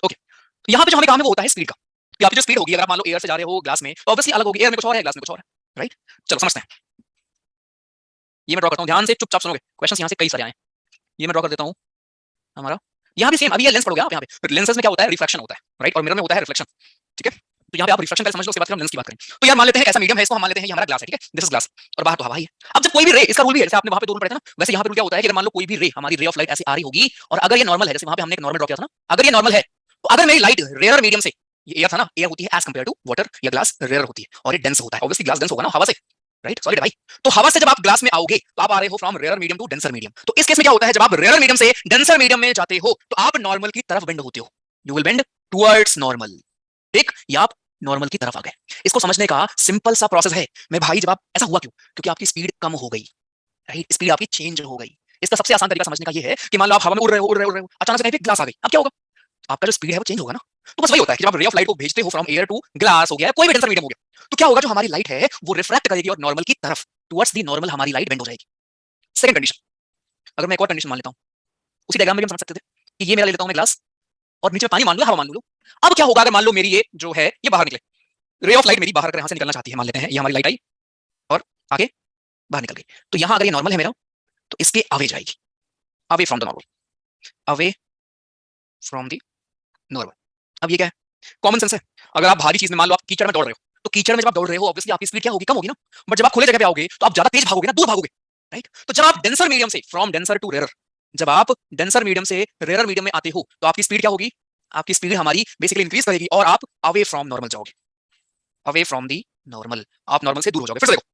ओके। तो यहाँ पे जो हमें काम है वो होता है स्पीड का, कि आपकी जो स्पीड होगी, अगर आप मान लो एयर से जा रहे हो ग्लास में, तो ऑब्वियसली अलग होगी, एयर में कुछ और है, ग्लास में कुछ और है, राइट। चलो समझते हैं, ये मैं ड्रॉ करता हूँ, ध्यान से चुपचाप सुनोगे, क्वेश्चन यहाँ से कई सारे आए, ये मैं ड्रॉ कर देता हूँ हमारा। यहाँ भी सेम, अभी ये लेंस पढ़ोगे आप, यहाँ पे लेंसेज में क्या होता है? रिफ्रैक्शन होता है, राइट, और मिरर में होता है रिफ्लेक्शन, ठीक है। तो यहाँ पे आप रिफ्लेक्शन का समझ लो, उसके बाद फिर हम लेंस की बात करें। तो यार मान लेते हैं ऐसा मीडियम है, इसको हम मान लेते हैं ये हमारा ग्लास है, ठीक है, दिस इज ग्लास, और बाहर तो हवा ही है। अब जब कोई भी रे, इसका रूल भी है, जैसे आपने वहां पे दो रूल पढ़े थे ना, वैसे यहाँ पे रूल क्या होता है कि अगर मान लो कोई भी रे, हमारी रे ऑफ लाइट ऐसे आ रही होगी, और अगर ये नॉर्मल है, जैसे वहां पे हमने एक नॉर्मल ड्रॉ किया था ना, अगर ये नॉर्मल है, तो अगर मेरी लाइट रेयर मीडियम से, ये एयर था ना, एयर होती है एज कंपेयर टू वाटर, या ग्लास रेयर होती है और ये डेंस होता है, ऑब्वियसली ग्लास डेंस होगा ना हवा से, राइट, सॉलिड भाई। तो हवा से जब आप ग्लास में आओगे तो आप आ रहे हो from rare medium to denser medium. तो इस केस में क्या होता है, जब आप रेयर मीडियम से डेंसर मीडियम में जाते हो तो आप नॉर्मल की तरफ बेंड होते हो, you will bend towards normal, ठीक, या आप नॉर्मल की तरफ आ गए। इसको समझने का सिंपल सा प्रोसेस है। मैं भाई जब आप ऐसा हुआ क्यों, क्योंकि आपकी स्पीड कम हो गई, राइट, स्पीड आपकी चेंज हो गई। इसका सबसे आसान तरीका समझने का ये है कि मान लो आप हवा में उड़ रहे हो, अचानक से कहीं पे ग्लास आ गई, अब क्या होगा, आपका जो स्पीड है वो चेंज होगा ना। तो बस वही होता है कि जब आप रे ऑफ लाइट को भेजते हो फ्रॉम एयर टू ग्लास हो गया, कोई भी डेंसर मीडियम हो गया, तो क्या होगा, जो हमारी लाइट है वो रिफ्रैक्ट करेगी और नॉर्मल की तरफ, टुवर्ड्स द नॉर्मल हमारी लाइट बेंड हो जाएगी। सेकंड कंडीशन, अगर मैं एक और कंडीशन मान लेता हूं, उसी डायग्राम में भी हम समझ सकते थे कि ये मेरा ले लेता हूं मैं ग्लास, और नीचे पानी मान लो, हवा मान लो। अब क्या होगा अगर मान लो मेरी ये जो है ये बाहर निकले, रे ऑफ लाइट मेरी बाहर अगर यहां से निकलना चाहती है, मान लेते हैं ये हमारी लाइट आई और आगे बाहर निकल गई, तो यहां अगर ये नॉर्मल है मेरा, तो इसके अवे जाएगी, away from the normal, away from the normal. अब ये क्या है, कॉमन सेंस है। अगर आप भारी चीज में, मान लो आप कीचड़ में दौड़ रहे हो, तो कीचड़ में जब आप दौड़ रहे हो ऑब्वियसली आपकी स्पीड क्या होगी, कम होगी ना। बट जब आप खुले जगह पे आओगे तो आप ज्यादा तेज भागोगे ना, दूर भागोगे, राइट। तो जब आप डेंसर मीडियम से, फ्रॉम डेंसर टू रेयर, जब आप डेंसर मीडियम से रेयर मीडियम में आते हो तो आपकी स्पीड क्या होगी, आपकी स्पीड हमारी बेसिकली इंक्रीज करेगी और आप अवे फ्रॉम नॉर्मल जाओगे, अवे फ्रॉम दी नॉर्मल, आप नॉर्मल से दूर हो जाओगे। फिर से देखो,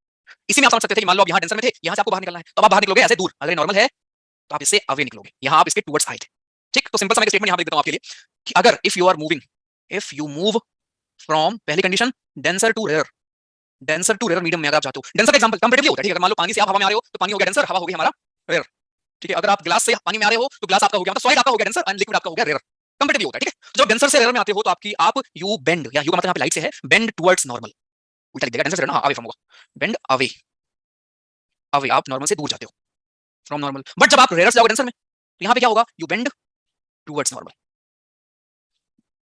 इसी में आप समझ सकते थे कि मान लो आप यहाँ डेंसर में थे, यहाँ से आपको बाहर निकलना है, तो आप बाहर निकलोगे ऐसे दूर, अगर नॉर्मल है तो आप इससे अवे निकलोगे, यहाँ आप इसके टुवर्ड्स आए थे, ठीक। तो सिंपल सा मैं स्टेटमेंट यहाँ लिख देता हूँ आपके लिए कि अगर if you are moving, if you move from, पहली condition, denser to rare, denser to rare medium में अगर आप जाते हो, डेंसर का एग्जांपल कंपैरेटिवली होता है, ठीक है। अगर मान लो पानी से आप हवा में आ रहे हो तो पानी हो गया डेंसर, हवा हो गई हमारा रेयर, ठीक है। अगर आप ग्लास से पानी में आ रहे हो तो ग्लास आपका हो गया, मतलब सॉलिड आपका हो गया डेंसर, एंड लिक्विड आपका हो गया रेयर, कंपैरेटिवली होता है, ठीक है। तो जब डेंसर से रेयर में आते हो तो आपकी आप यू बेंड, या यू का मतलब यहाँ पे लाइट से है, बेंड टुवर्ड्स नॉर्मल, उल्टा लिख देगा, डेंसर से रेयर ना, अवे फ्रॉम होगा, बेंड अवे, अवे आप नॉर्मल से दूर जाते हो, फ्रॉम नॉर्मल। बट जब आप रेयर से जाओगे डेंसर में, तो यहाँ पे क्या होगा, यू बेंड टुवर्ड्स नॉर्मल,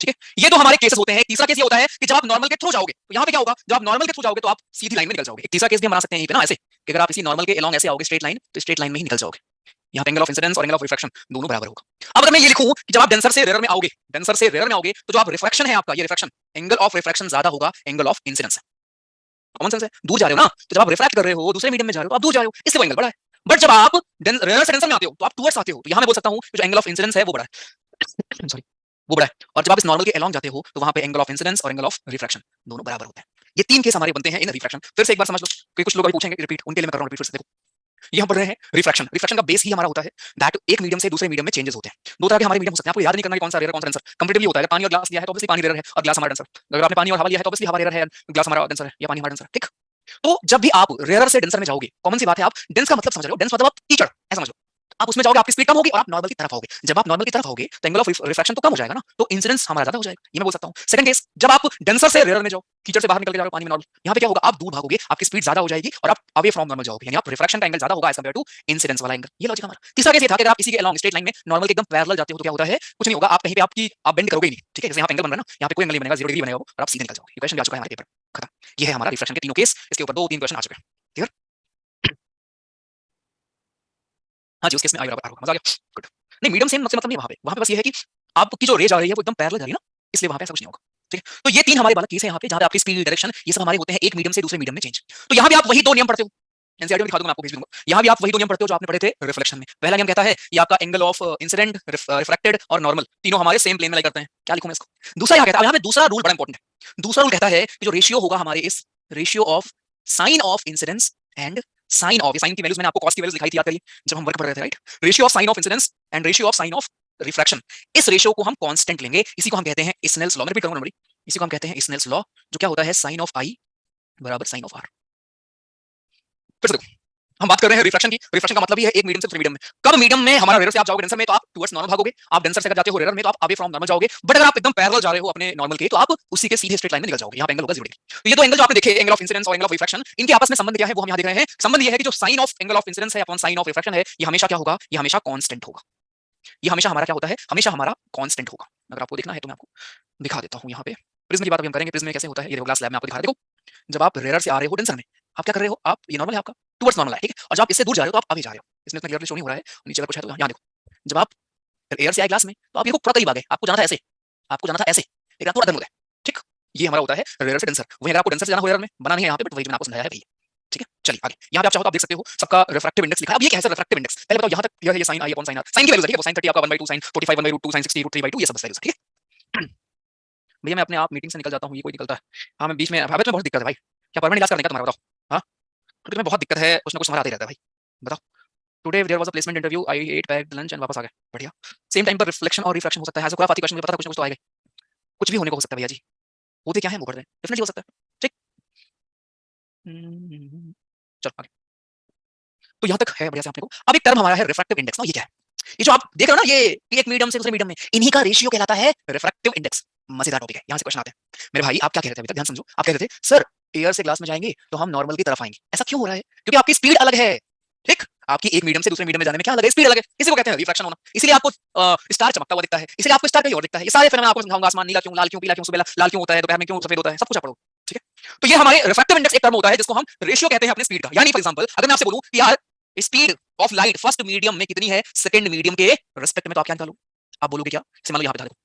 ठीक है। ये तो हमारे केसेस होते हैं। तीसरा केस ये होता है कि जब आप नॉर्मल के थ्रू जाओगे, तो यहाँ पे क्या होगा, जब आप नॉर्मल के थ्रू जाओगे तो आप सीधी लाइन में निकल जाओगे। एक तीसरा केस भी हम बना सकते हैं यहीं पे ना, ऐसे कि अगर आप इसी नॉर्मल के अलोंग ऐसे आओगे स्ट्रेट लाइन, तो स्ट्रेट लाइन में ही निकल जाओगे। यहाँ पे एंगल ऑफ इंसिडेंस और एंगल ऑफ रिफ्रैक्शन दोनों बराबर होगा। अब अगर मैं ये लिखूं कि जब आप डेंसर से रेयर में आओगे, डेंसर से रेयर में आओगे, तो जो आप रिफ्रैक्शन है आपका, ये रिफ्रैक्शन, एंगल ऑफ रिफ्रैक्शन ज्यादा होगा एंगल ऑफ इंसिडेंस है। कॉमन सेंस है, दूर जा रहे हो ना, तो जब आप रिफ्रैक्ट कर रहे हो दूसरे मीडियम में जा रहे हो तो आप दूर जा रहे हो, इसलिए वो एंगल बड़ा है। बट जब आप रेयर से डेंसर में आते हो तो आप टुवर्ड्स आते हो, तो यहाँ मैं बोल सकता हूँ जो एंगल ऑफ इंसिडेंस है वो बड़ा है, सॉरी वो बड़ा है। और जब आप इस नॉर्मल के अलोंग जाते हो तो वहां पे एंगल ऑफ इंसिडेंस और एंगल ऑफ रिफ्रैक्शन दोनों बराबर होते हैं। ये तीन केस हमारे बनते हैं इन रिफ्रैक्शन। फिर से एक बार समझ लो, क्योंकि कुछ लोग अभी पूछेंगे रिपीट, उनके लिए मैं कर रहा हूं रिपीट। फिर से देखो, ये हम पढ़ रहे हैं रिफ्रैक्शन। रिफ्रैक्शन का बेस ही हमारा होता है दैट एक मीडियम से दूसरे मीडियम में चेंजेस होते हैं। दो तरह के हमारे मीडियम हो सकते हैं, आपको याद नहीं करना कि कौन सा रेयर कौन सा डेंसर, कंपैरेटिवली होता है। पानी और ग्लास लिया है तो ऑब्वियसली पानी रेयर है और ग्लास हमारा डेंसर। अगर आपने पानी और हवा लिया है तो ऑब्वियसली हवा रेयर है, ग्लास हमारा डेंसर है या पानी हमारा डेंसर, ठीक। तो जब भी आप रेयर से डेंसर में जाओगे, कॉमन सी बात है, आप डेंस का मतलब समझ रहे हो, डेंस मतलब आप कीचड़ ऐसा समझ लो, आप उसमें जाओगे आपकी स्पीड कम होगी और आप नॉर्मल की तरफ आओगे। जब आप नॉर्मल की तरफ आओगे तो एंगल ऑफ रिफ्रैक्शन तो कम हो जाएगा ना, तो इंसिडेंस हमारा ज्यादा हो जाएगा, ये मैं बोल सकता हूं। सेकंड केस, जब आप डेंसर से रेयर में जाओ, कीचड़ से बाहर निकल के जा रहे हो पानी में नॉर्मल, यहाँ पे क्या होगा, आप दूर भागोगे, आपकी स्पीड ज्यादा हो जाएगी और आप अवे फ्रॉम नॉर्मल जाओगे, यानी आप रिफ्रैक्शन का एंगल ज्यादा होगा एज कंपेयर टू इंसिडेंस वाला एंगल। ये लॉजिक हमारा। तीसरा केस ये था कि अगर आप इसी के अलोंग स्ट्रेट लाइन में नॉर्मल के एकदम पैरेलल जाते हो तो क्या होता है, कुछ नहीं होगा, आप कहीं पे आपकी आप बेंड करोगे ही नहीं, ठीक है। जैसे यहाँ पे एंगल बन रहा है ना, यहाँ पे कोई एंगल नहीं बनेगा, 0 डिग्री बनेगा वो, और आप सीधे निकल जाओगे। इक्वेशन आ चुका है हमारे पेपर, खत्म। ये है हमारा रिफ्रैक्शन के तीनों केस, इसके ऊपर 2-3 क्वेश्चन आ चुके हैं, क्लियर। हाँ जी, उस केस में आई बराबर आर होगा, मजा आ गया, गुड। नहीं, मीडियम सेम मतलब नहीं, वहां पे बस ये है कि आपकी जो रे जा रही है वो एकदम पैरेलल जा रही है ना, इसलिए वहां पे ऐसा कुछ नहीं होगा, ठीक है। तो ये तीन हमारे वाला केस है यहाँ पे, जहां पे आपकी स्पीड, डायरेक्शन, ये सब हमारे होते हैं एक मीडियम से दूसरे मीडियम में चेंज। तो यहाँ भी आप वही दो नियम पढ़ते हो, एनसीईआरटी में दिखा दूंगा, मैं आपको भेज दूंगा। यहाँ भी आप वही दो नियम पढ़ते हो जो आपने पढ़े थे रिफ्लेक्शन में। पहला नियम कहता है ये आपका एंगल ऑफ इंसिडेंट, रिफ्रैक्टेड और नॉर्मल तीनों हमारे सेम प्लेन में लाई करते हैं। क्या लिखूं मैं इसको। दूसरा यहाँ कहता है, यहाँ पे दूसरा रूल बड़ा इंपॉर्टेंट है। दूसरा रूल कहता है कि जो रेशियो होगा हमारे इस ratio of sine of incidence and sine of, sine की वैल्यूज मैंने आपको कॉस की वैल्यूज दिखाई थी, याद करिए जब हम वर्क कर रहे थे, right. Ratio of sine of incidence and ratio of sine of refraction, इस रेशियो को हम कांस्टेंट लेंगे। इसी को हम कहते हैं स्नेल्स लॉ। मैं रिपीट करूंगा नंबर, इसी को हम कहते हैं स्नेल्स लॉ, जो क्या होता है साइन ऑफ आई बराबर साइन ऑफ आर। फिर से देखो, हम बात कर रहे हैं रिफ्रैक्शन की। रिफ्रैक्शन का मतलब ही है एक मीडियम से दूसरे मीडियम में। कब मीडियम में हमारा रेयर से आप जाओगे डेंसर में तो आप टुवर्ड्स नॉर्मल भागोगे, आप डेंसर से अगर जाते हो रेयर में तो आप अवे फ्रॉम नॉर्मल जाओगे। बट अगर आप एकदम पैरेलल जा रहे हो अपने नॉर्मल के, तो आप उसी के सीधे स्ट्रेट लाइन में निकल जाओगे, यहाँ पे एंगल होगा 0 डिग्री। तो ये दो एंगल जो आपने देखे, एंगल ऑफ इंसिडेंस और एंगल ऑफ रिफ्रैक्शन, इनके आपस में संबंध क्या है वो हम यहाँ देख रहे हैं। संबंध ये है कि जो sine of angle of incidence है अपॉन साइन ऑफ रिफ्रैक्शन है, ये हमेशा क्या होगा, ये हमेशा कांस्टेंट होगा। ये हमेशा हमारा क्या होता है, हमेशा हमारा कांस्टेंट होगा। अगर आपको देखना है तो मैं आपको दिखा देता हूँ। यहाँ पे प्रिज्म की बात भी हम करेंगे, प्रिज्म में कैसे होता है ये देखो, ग्लास लैब में आपको दिखा रहा है। देखो, जब आप रेयर से आ रहे हो डेंसर में, आप क्या कर रहे हो, आप ये नॉर्मल है आपका, टुवर्ड्स नॉर्मल है, ठीक है। और जब आप इससे दूर जा रहे हो तो आप अभी जा रहे हो, इसमें इतना क्लियरली शो नहीं हो रहा है, नीचे अगर कुछ है तो यहाँ देखो। जब आप एयर से आए ग्लास में तो आप ये पूरा करीब आ गए, आपको जाना था ऐसे, आपको जाना था ऐसे, लेकिन आप थोड़ा दूर गए, ठीक। ये हमारा होता है रेयर से डेंसर। वहीं अगर आपको डेंसर से जाना हो रेयर में बना नहीं है यहाँ पे, बट वही मैंने आपको समझाया है भाई। ठीक है, चलिए आगे। यहाँ पे आप चाहो तो आप देख सकते हो सबका रिफ्रैक्टिव इंडेक्स लिखा है। अब ये क्या है सर रिफ्रैक्टिव इंडेक्स? पहले बताओ यहाँ तक यह है ये sin i upon sin r। sin की वैल्यूज है, ठीक है, sin 30 आपका 1/2, sin 45 1/2, sin 60 √3/2, ये सब बस वैल्यूज, ठीक है। भैया मैं अपने आप मीटिंग से निकल जाता हूँ, ये कोई निकलता है। हाँ मैं बीच में बहुत दिक्कत है भाई, क्या परमानेंट क्लास करने का तुम्हारा बताओ? हाँ क्योंकि तुम्हें बहुत दिक्कत है, कुछ ना कुछ समझ आते ही रहता है भाई। बताओ today there was a placement interview, I ate bag lunch and वापस आ गए, बढ़िया। सेम टाइम पर रिफ्लेक्शन और रिफ्रैक्शन हो सकता है, ऐसा खुराफाती क्वेश्चन मुझे पता था, कुछ ना कुछ तो आएगा, कुछ भी होने को हो सकता है भैया जी। होते क्या है वो पढ़ रहे हैं, डेफिनेटली हो सकता है, ठीक। चलो आगे। तो यहाँ तक है बढ़िया से अपने को। अब एक टर्म हमारा है रिफ्रैक्टिव इंडेक्स ना, ये क्या है? ये जो आप देख रहे हो ना, ये एक मीडियम से दूसरे मीडियम में, इन्हीं का रेशियो कहलाता है रिफ्रैक्टिव इंडेक्स। मजेदार टॉपिक है, यहाँ से क्वेश्चन आते हैं। मेरे भाई आप क्या कह रहे थे अभी तक, ध्यान समझो। आप कह रहे थे सर एयर से ग्लास में जाएंगे तो हम नॉर्मल की तरफ आएंगे, ऐसा क्यों हो रहा है? क्योंकि आपकी स्पीड अलग है, ठीक। आपकी एक मीडियम से दूसरे मीडियम में जाने में क्या अलग है, स्पीड अलग है। इसी को कहते हैं रिफ्रैक्शन होना। इसलिए आपको स्टार चमकता हुआ दिखता है, इसलिए आपको स्टार कहीं और दिखता है। ये सारे फिर मैं आपको समझाऊंगा, आसमान नीला क्यों, लाल क्यों, पीला क्यों, सुबह लाल क्यों होता है, दोपहर में क्यों सफेद होता है, सब कुछ आप पढ़ो, ठीक है। तो ये हमारे रिफ्रैक्टिव इंडेक्स एक टर्म होता है जिसको हम रेशियो कहते हैं अपनी स्पीड का। यानी फॉर एग्जांपल अगर मैं आपसे बोलूं कि यार speed of light first medium में कितनी है सेकंड मीडियम के रिस्पेक्ट में, तो आप क्या निकालोगे? आप बोलोगे क्या? मान लो यहाँ पे देखो,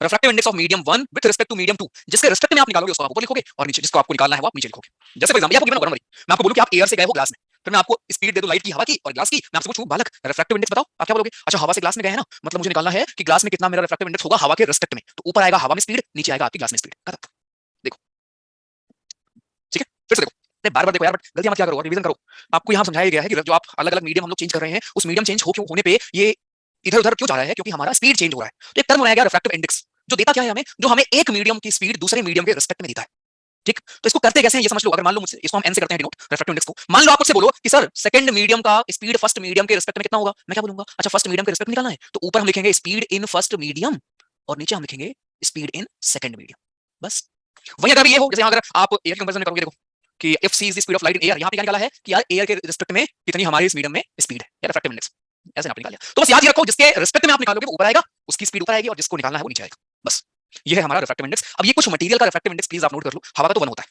refractive index of medium 1 with respect to medium 2, जिसके रिस्पेक्ट में आप निकालोगे उसको आप ऊपर लिखोगे, और नीचे जिसको आपको निकालना है वो आप नीचे लिखोगे। जैसे फॉर एग्जांपल आपको गिवन होगा, मैं आपको बोलूं कि आप एयर से गए हो ग्लास में, फिर मैं आपको स्पीड दे दूं लाइट की, हवा की और ग्लास की। मैं आपसे पूछूं बालक रिफ्रैक्टिव इंडेक्स बताओ, आप क्या बोलोगे? अच्छा हवा से ग्लास में गए हैं ना, मतलब मुझे निकालना है कि ग्लास में कितना मेरा रिफ्रैक्टिव इंडेक्स होगा हवा के रिस्पेक्ट में। तो ऊपर आएगा हवा में स्पीड, नीचे आएगा आपकी ग्लास में स्पीड। देखो ठीक है, फिर से देखो, बार बार देखो यार, बट गलती मत क्या करो, रिवीजन करो। आपको यहाँ समझाया गया है कि जो आप अलग अलग मीडियम हम लोग चेंज कर रहे हैं, उस मीडियम चेंज होने पे ये इधर उधर क्यों जा रहा है? क्योंकि हमारा स्पीड चेंज हो रहा है। तो एक टर्म बनाया गया रिफ्रैक्टिव इंडेक्स, जो देता क्या है हमें, जो हमें एक मीडियम की स्पीड दूसरे मीडियम के रिस्पेक्ट में देता है, ठीक। तो इसको करते कैसे हैं ये समझ लो। अगर मान लो मुझसे, इसको हम एन से करते हैं डिनोट रिफ्रैक्टिव इंडेक्स को। मान लो आप मुझसे बोलो कि सर सेकंड मीडियम का स्पीड फर्स्ट मीडियम के रिस्पेक्ट में कितना होगा, मैं क्या बोलूंगा? अच्छा फर्स्ट मीडियम के रिस्पेक्ट में निकालना है, तो ऊपर हम लिखेंगे स्पीड इन फर्स्ट मीडियम और नीचे हम लिखेंगे स्पीड इन सेकंड मीडियम, बस। वही अगर ये हो, जैसे अगर आप एयर की कंपैरिजन करोगे, देखो कि if c is the speed of light in air, यहाँ पे क्या निकाला है कि यार एयर के रिस्पेक्ट में कितनी हमारी इस मीडियम में स्पीड है, या रिफ्रैक्टिव इंडेक्स, ऐसे आप निकाल लिया। तो बस याद रखो जिसके रिस्पेक्ट में आप निकालोगे वो ऊपर आएगा, उसकी स्पीड ऊपर आएगी, और जिसको निकालना है वो नीचे आएगा, बस। ये है हमारा रिफ्रैक्टिव इंडेक्स। अब ये कुछ मटेरियल का रिफ्रैक्टिव इंडेक्स प्लीज आप नोट कर लो। हवा का तो 1 होता है,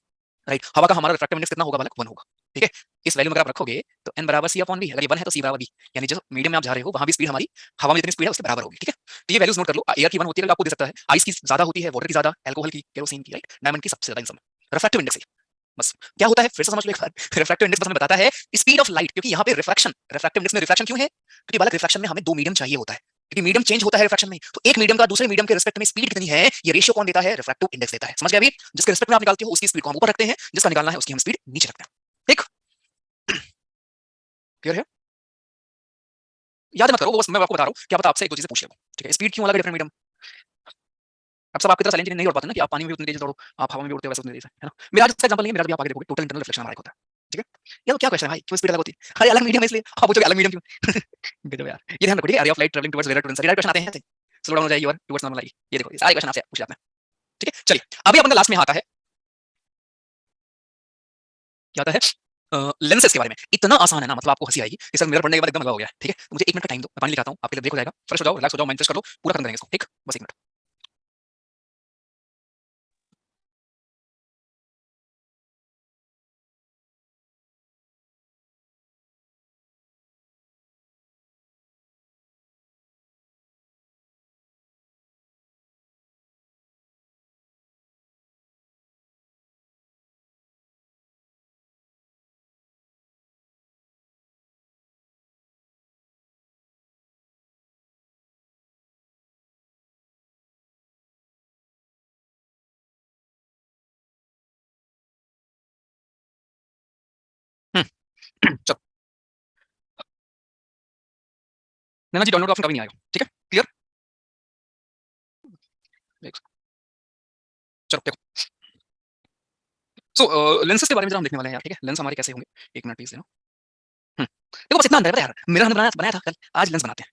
राइट। हवा का हमारा रिफ्रैक्टिव इंडेक्स कितना होगा बालक? 1 होगा, ठीक है। इस वैल्यू में अगर आप रखोगे तो n बराबर c अपॉन v, अगर ये 1 है तो c बराबर v, यानी जो मीडियम में आप जा रहे हो वहां भी स्पीड हमारी हवा में जितनी स्पीड है उसके बराबर होगी, ठीक है। तो ये वैल्यूज नोट कर लो। एयर की 1 होती है, आपको दे सकता है, आइस की ज्यादा होती है, वाटर की ज्यादा, अल्कोहल की, केरोसिन की, राइट, डायमंड की सबसे ज्यादा इन सब। रिफ्रैक्टिव इंडेक्स है, बस। क्या होता है फिर से समझ लो एक बार। रिफ्रैक्टिव इंडेक्स बस हमें बताता है स्पीड ऑफ लाइट, क्योंकि यहाँ पे रिफ्रैक्शन, रिफ्रैक्टिव इंडेक्स में रिफ्रैक्शन क्यों है? क्योंकि बालक रिफ्रैक्शन में हमें 2 मीडियम चाहिए होता है, क्योंकि मीडियम चेंज होता है रिफ्रैक्शन में। तो एक मीडियम का दूसरे मीडियम के रिस्पेक्ट में स्पीड कितनी है, ये रेशियो कौन देता है? रिफ्रैक्टिव इंडेक्स देता है। समझ गया अभी? जिसके रिस्पेक्ट में आप निकालते हो उसकी स्पीड को हम ऊपर रखते हैं, जिसका निकालना है उसकी हम स्पीड नीचे रखते हैं, ठीक। क्लियर है? याद मत करो, वो बस मैं आपको बता रहा हूँ, क्या पता आपसे एक दो चीजें पूछ ले, ठीक है। स्पीड क्यों अलग है डिफरेंट मीडियम? अब सब आपकी तरह साइलेंट नहीं हो पाते ना, कि आप पानी में भी उतनी तेज दौड़ो, आप हवा में भी उड़ते हो वैसे उतनी तेज, है ना। मेरा आज एग्जांपल नहीं है, मेरा भी आप आगे देखोगे टोटल इंटरनल रिफ्लेक्शन हमारा एक होता है, ठीक है। यार क्या क्वेश्चन है भाई, क्यों स्पीड अलग होती है? अरे अलग मीडियम है इसलिए आप पूछोगे अलग मीडियम क्यों। गजब यार। ये ध्यान रखो, ठीक है। Area of light travelling towards rare to denser, question आते हैं ऐसे, स्लो डाउन हो जाएगी और टुवर्ड्स नॉर्मल आएगी। ये देखो ये सारे क्वेश्चन आपसे पूछ जाते हैं, ठीक है। चलिए अभी अपन का लास्ट में आता है, क्या आता है? लेंसेज के बारे में। इतना आसान है ना, मतलब आपको हंसी आएगी कि सर मिरर पढ़ने के बाद एकदम लगा हो गया, ठीक है। तो मुझे 1 मिनट का टाइम दो, मैं पानी लेकर आता हूँ, आपके लिए ब्रेक हो जाएगा, फ्रेश हो जाओ, रिलैक्स हो जाओ, माइंड फ्रेश कर लो, पूरा खत्म करेंगे इसको, ठीक। बस 1 मिनट। चलो नैना जी, डाउनलोड का ऑप्शन कभी नहीं आएगा, ठीक है। क्लियर? चलो देखो, सो लेंसेज के बारे में जरा हम देखने वाले हैं यार, ठीक है। लेंस हमारे कैसे होंगे, 1 मिनट प्लीज देना। देखो बस इतना अंदर है, पता है यार, मिरर हमने बनाया था कल, आज लेंस बनाते हैं।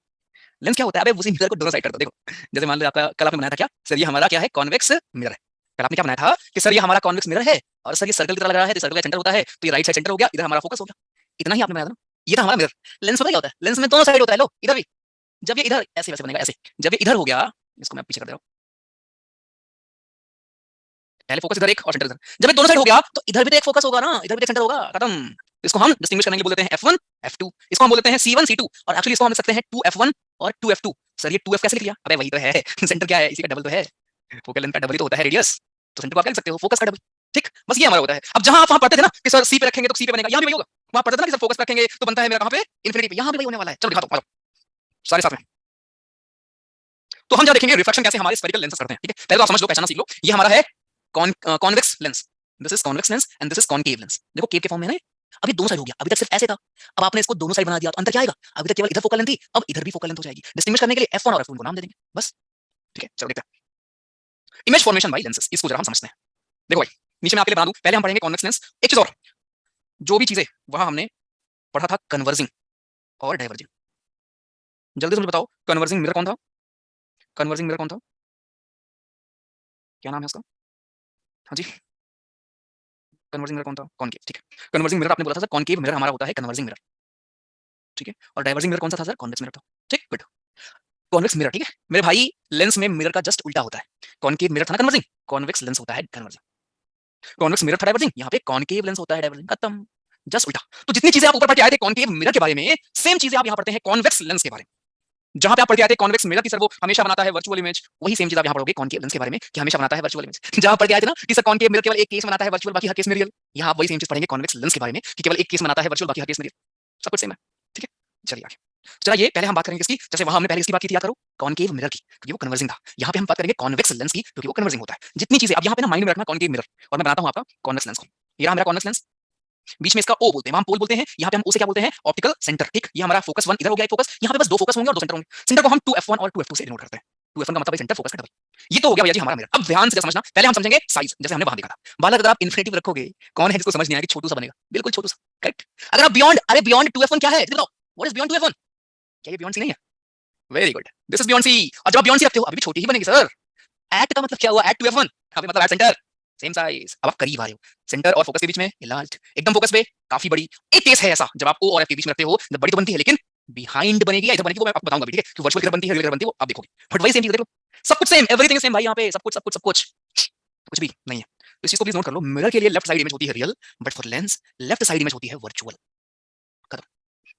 लेंस क्या होता है? अबे उसी मिरर को दोनों साइड कर दो। देखो जैसे मान लो आपका कल आपने बनाया था क्या, सर ये हमारा क्या है, कॉन्वेक्स मिरर है। कल आपने क्या बनाया था कि सर ये हमारा कॉन्वेक्स मिरर है, और सर ये सर्कल की तरह लग रहा है, तो सर्कल का सेंटर होता है, तो ये राइट साइड सेंटर हो गया, इधर हमारा फोकस हो गया। इतना ही आपने बनाया था ना, ये था हमारा मिरर। लेंस पता क्या होता है? लेंस में दोनों साइड होता है, लो इधर भी, जब ये इधर ऐसे वैसे बनेगा ऐसे, जब ये इधर हो गया, इसको मैं पीछे कर दे रहा हूँ, पहले फोकस इधर एक और सेंटर इधर, जब ये दोनों साइड हो गया तो इधर भी तो एक फोकस होगा ना, इधर भी तो एक सेंटर होगा, खत्म। इसको हम डिस्टिंग्विश करने के लिए बोलते हैं F1 F2, इसको हम बोलते हैं C1 C2, और एक्चुअली इसको हम लिख सकते हैं 2F1 और 2F2। सर ये 2F कैसे लिख लिया? अबे वही तो है सेंटर क्या है, इसी का डबल तो है, फोकल लेंथ का डबल ही तो होता है रेडियस। तो सेंटर को आप क्या लिख सकते हो, फोकस का डबल। ठीक, बस ये हमारा होता है। अब जहां आप वहां पढ़ते थे ना कि सर सी पे रखेंगे तो सी पे बनेगा, यहाँ भी वही होगा। वहां पढ़ते थे ना कि सर फोकस पे रखेंगे तो बनता है मेरा कहां पे, इन्फिनिटी पे, यहाँ भी वही होने वाला है। चलो दिखाता हूं, आ जाओ सारे साथ में। तो हम क्या देखेंगे, रिफ्लेक्शन कैसे हमारे स्फेरिकल लेंसेज करते हैं। ठीक है, पहले तो आप समझ लो, पहचानना सीख लो। ये हमारा है convex lens, this is convex lens and this is concave lens. देखो केव के फॉर्म में है ना, अभी दोनों साइड हो गया, अभी तक सिर्फ ऐसे था, अब आपने इसको दोनों साइड बना दिया तो अंतर क्या आएगा, अभी तक केवल इधर फोकल लेंथ थी, अब इधर भी फोकल लेंथ हो जाएगी। डिस्टिंग्विश करने के लिए F1 और F2 को नाम दे देंगे बस। ठीक है, चलो देखते हैं इमेज फॉर्मेशन बाय लेंसेज, इसको जरा हम समझते हैं। देखो भाई, नीचे मैं आपके लिए बना दूं, पहले हम पढ़ेंगे कॉन्वेक्स लेंस। एक चीज और, जो भी चीजें वहां हमने पढ़ा था कन्वर्जिंग और डाइवर्जिंग, जल्दी से मुझे बताओ कन्वर्जिंग मिरर कौन था, कन्वर्जिंग मिरर कौन था, क्या नाम है उसका, हाँ जी, कन्वर्जिंग मिरर कौन था, कॉनकेव। ठीक है, कन्वर्जिंग मिरर आपने बोला था सर, कॉनकेव मिरर हमारा होता है कन्वर्जिंग मिरर। ठीक है, और डाइवर्जिंग मिरर कौन सा था सर, कॉन्वेक्स मिरर था। ठीक, गुड। कॉन्वेक्स मिरर, ठीक है मेरे भाई, लेंस में मिरर का जस्ट उल्टा होता है। कॉनकेव मिरर था ना कन्वर्जिंग, कॉन्वेक्स लेंस होता है कन्वर्जिंग। कॉन्वेक्स मिरर था डाइवर्जिंग, यहाँ पे कॉनकेव लेंस होता है डाइवर्जिंग, खत्म, जस्ट उल्टा। तो जितनी चीजें आप ऊपर पढ़ के आए थे कॉनकेव मिरर के बारे में, सेम चीजें आप यहाँ पढ़ते हैं कॉन्वेक्स लेंस के बारे में। जहां पे आप पढ़ के आए थे कॉन्वेक्स मिरर की सर वो हमेशा बनाता है वर्चुअल इमेज, वही सेम चीज आप यहाँ पढ़ोगे कॉनकेव लेंस के बारे में कि हमेशा बनाता है वर्चुअल इमेज। जहां पढ़ के आए थे ना कि सर कॉनकेव मिरर केवल एक केस बनाता है वर्चुअल, बाकी हर केस में रियल, यहाँ आप वही सेम चीज पढ़ेंगे कॉन्वेक्स लेंस के बारे में कि केवल एक केस बनाता है वर्चुअल, बाकी हर केस में रियल, सब कुछ सेम है। ठीक है, चलिए आगे। चला ये पहले हम बात करेंगे इसकी, जैसे वहां हमने पहले इसकी बात की थी, याद करो, कॉनकेव मिरर की, क्योंकि वो कन्वर्जिंग था। यहाँ पे हम बात करेंगे कॉन्वेक्स लेंस की, क्योंकि वो कन्वर्जिंग होता है। जितनी चीजें अब यहाँ पे ना माइंड में रखना, कॉनकेव मिरर, और मैं बनाता हूँ आपका कॉन्वेक्स लेंस को। ये रहा मेरा कॉन्वेक्स लेंस, बीच में इसका O बोलते हैं, हम पोल बोलते हैं, यहाँ पे हम उसे क्या बोलते हैं, ऑप्टिकल सेंटर। ठीक, ये हमारा फोकस 1 इधर हो गया, फोकस यहाँ पे बस 2 फोकस होंगे और 2 सेंटर होंगे। सेंटर को हम 2F1 और 2F2 से डिनोट करते हैं। 2F1 का मतलब है सेंटर, फोकस का डबल। ये तो हो गया भैया जी हमारा मिरर। अब ध्यान से समझना, पहले हम समझेंगे साइज, जैसे हमने वहां देखा था। बालक अगर आप इन्फिनिटी रखोगे, कौन है जिसको समझ नहीं आया कि छोटू सा बनेगा, बिल्कुल छोटू सा, करेक्ट। अगर आप बियॉन्ड, अरे बियॉन्ड 2F1 क्या है बताओ, व्हाट इज बियॉन्ड 2F1, क्या ये बियॉन्ड सी नहीं है, very good, this is beyond c. और जब आप बियॉन्ड सी रखते हो अभी भी छोटी ही बनेगी सर। एट का मतलब क्या हुआ, एट 2F1, अभी मतलब एट सेंटर, सेम साइज। अब आप करीब आ रहे हो, सेंटर और फोकस के बीच में लार्ज, एकदम फोकस पे काफी बड़ी। एक केस है ऐसा, जब आप O और F के बीच में रखते हो, जब बड़ी तो बनती है लेकिन बिहाइंड बनेगी या इधर बनेगी, वो मैं आपको बताऊंगा भी, ठीक है, कि वर्चुअल किधर बनती है, रियल किधर बनती है, वो आप देखोगे। बट वही सेम चीज देख लो, सब कुछ सेम, एवरीथिंग सेम भाई, यहाँ पे सब कुछ सब कुछ सब कुछ कुछ भी नहीं है। तो इस चीज को प्लीज नोट कर लो, मिरर के लिए लेफ्ट साइड इमेज होती है real, but for Lenz left side image होती है वर्चुअल। खत्म,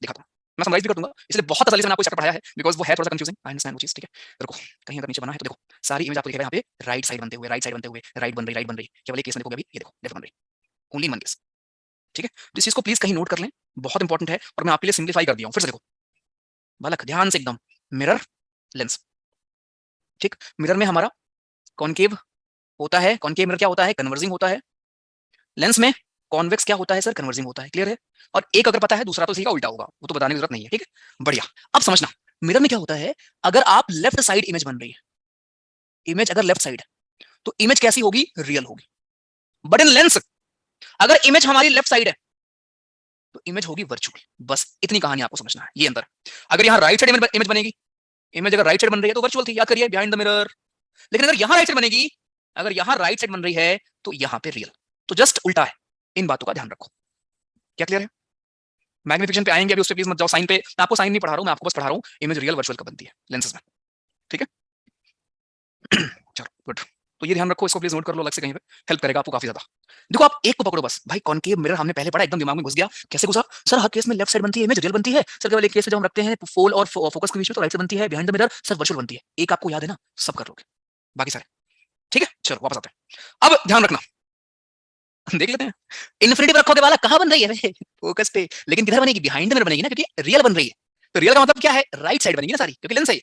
दिखाता हूं, मैं समराइज भी कर दूंगा, इसलिए बहुत तसल्ली से मैंने आपको चैप्टर पढ़ाया है, बिकॉज वो है थोड़ा सा कंफ्यूजिंग, आई अंडरस्टैंड वो चीज। ठीक है, देखो कहीं अगर नीचे बना है तो देखो, सारी इमेज आपको दिखेगा यहाँ पे राइट साइड बनते हुए, राइट साइड बनते हुए, राइट बन रही, राइट बन रही, केवल एक केस में देखोगे अभी, ये देखो लेफ्ट बन रही, ओनली वन केस। ठीक है, तो इस चीज को प्लीज कहीं नोट कर लें, बहुत इंपॉर्टेंट है, और मैं आपके लिए सिंप्लीफाई कर दिया हूं। फिर से देखो बालक, ध्यान से एकदम, मिरर लेंस, ठीक, मिरर में हमारा कॉनकेव होता है, कॉनकेव मिरर क्या होता है, कन्वर्जिंग होता है। लेंस में कॉन्वेक्स क्या होता है सर, कन्वर्जिंग होता है, क्लियर है। और एक अगर पता है, दूसरा तो इसी का उल्टा होगा, वो तो बताने की जरूरत नहीं है। ठीक है, बढ़िया। अब समझना, मिरर में क्या होता है, अगर आप लेफ्ट साइड इमेज बन रही है, इमेज अगर लेफ्ट साइड है तो इमेज कैसी होगी, रियल होगी। बट इन लेंस अगर इमेज हमारी लेफ्ट साइड है तो इमेज होगी वर्चुअल। बस इतनी कहानी आपको समझना है, ये अंतर। अगर यहाँ राइट साइड इमेज बनेगी, इमेज अगर राइट साइड बन रही है तो वर्चुअल थी, याद करिए, बिहाइंड द मिरर। लेकिन अगर यहाँ राइट साइड बनेगी, अगर यहाँ राइट साइड बन रही है तो यहाँ पे रियल, तो जस्ट उल्टा है। इन बातों का ध्यान रखो, क्या क्लियर है। मैग्निफिकेशन पे आएंगे अभी, उस पे प्लीज मत जाओ, साइन पे, मैं आपको साइन नहीं पढ़ा रहा हूँ, मैं आपको बस पढ़ा रहा हूँ इमेज रियल वर्चुअल कब बनती है लेंसेज में। ठीक है, चलो गुड। तो ये ध्यान रखो, इसको प्लीज नोट कर लो, अलग से कहीं पे हेल्प करेगा आपको काफी ज्यादा। देखो आप एक को पकड़ो बस भाई, कॉनकेव मिरर हमने पहले पढ़ा, एकदम दिमाग में घुस गया, कैसे घुसा सर, हर केस में लेफ्ट साइड बनती है, इमेज रियल बनती है सर, केवल एक केस में जब हम रखते हैं फोल और फोकस के बीच में तो राइट साइड बनती है, behind the mirror sir virtual बनती है। एक आपको याद है ना, सब कर लोगे बाकी सारे। ठीक है, चलो वापस आते हैं। अब ध्यान रखना, देख लेते हैं, इन्फिनिटी पर रखोगे वाला कहां बन रही है फोकस पे, लेकिन किधर बनेगी, बिहाइंड द मिरर बनेगी ना, क्योंकि रियल बन रही है। तो रियल का मतलब क्या है, राइट साइड बनेगी ना सारी, क्योंकि लेंस है,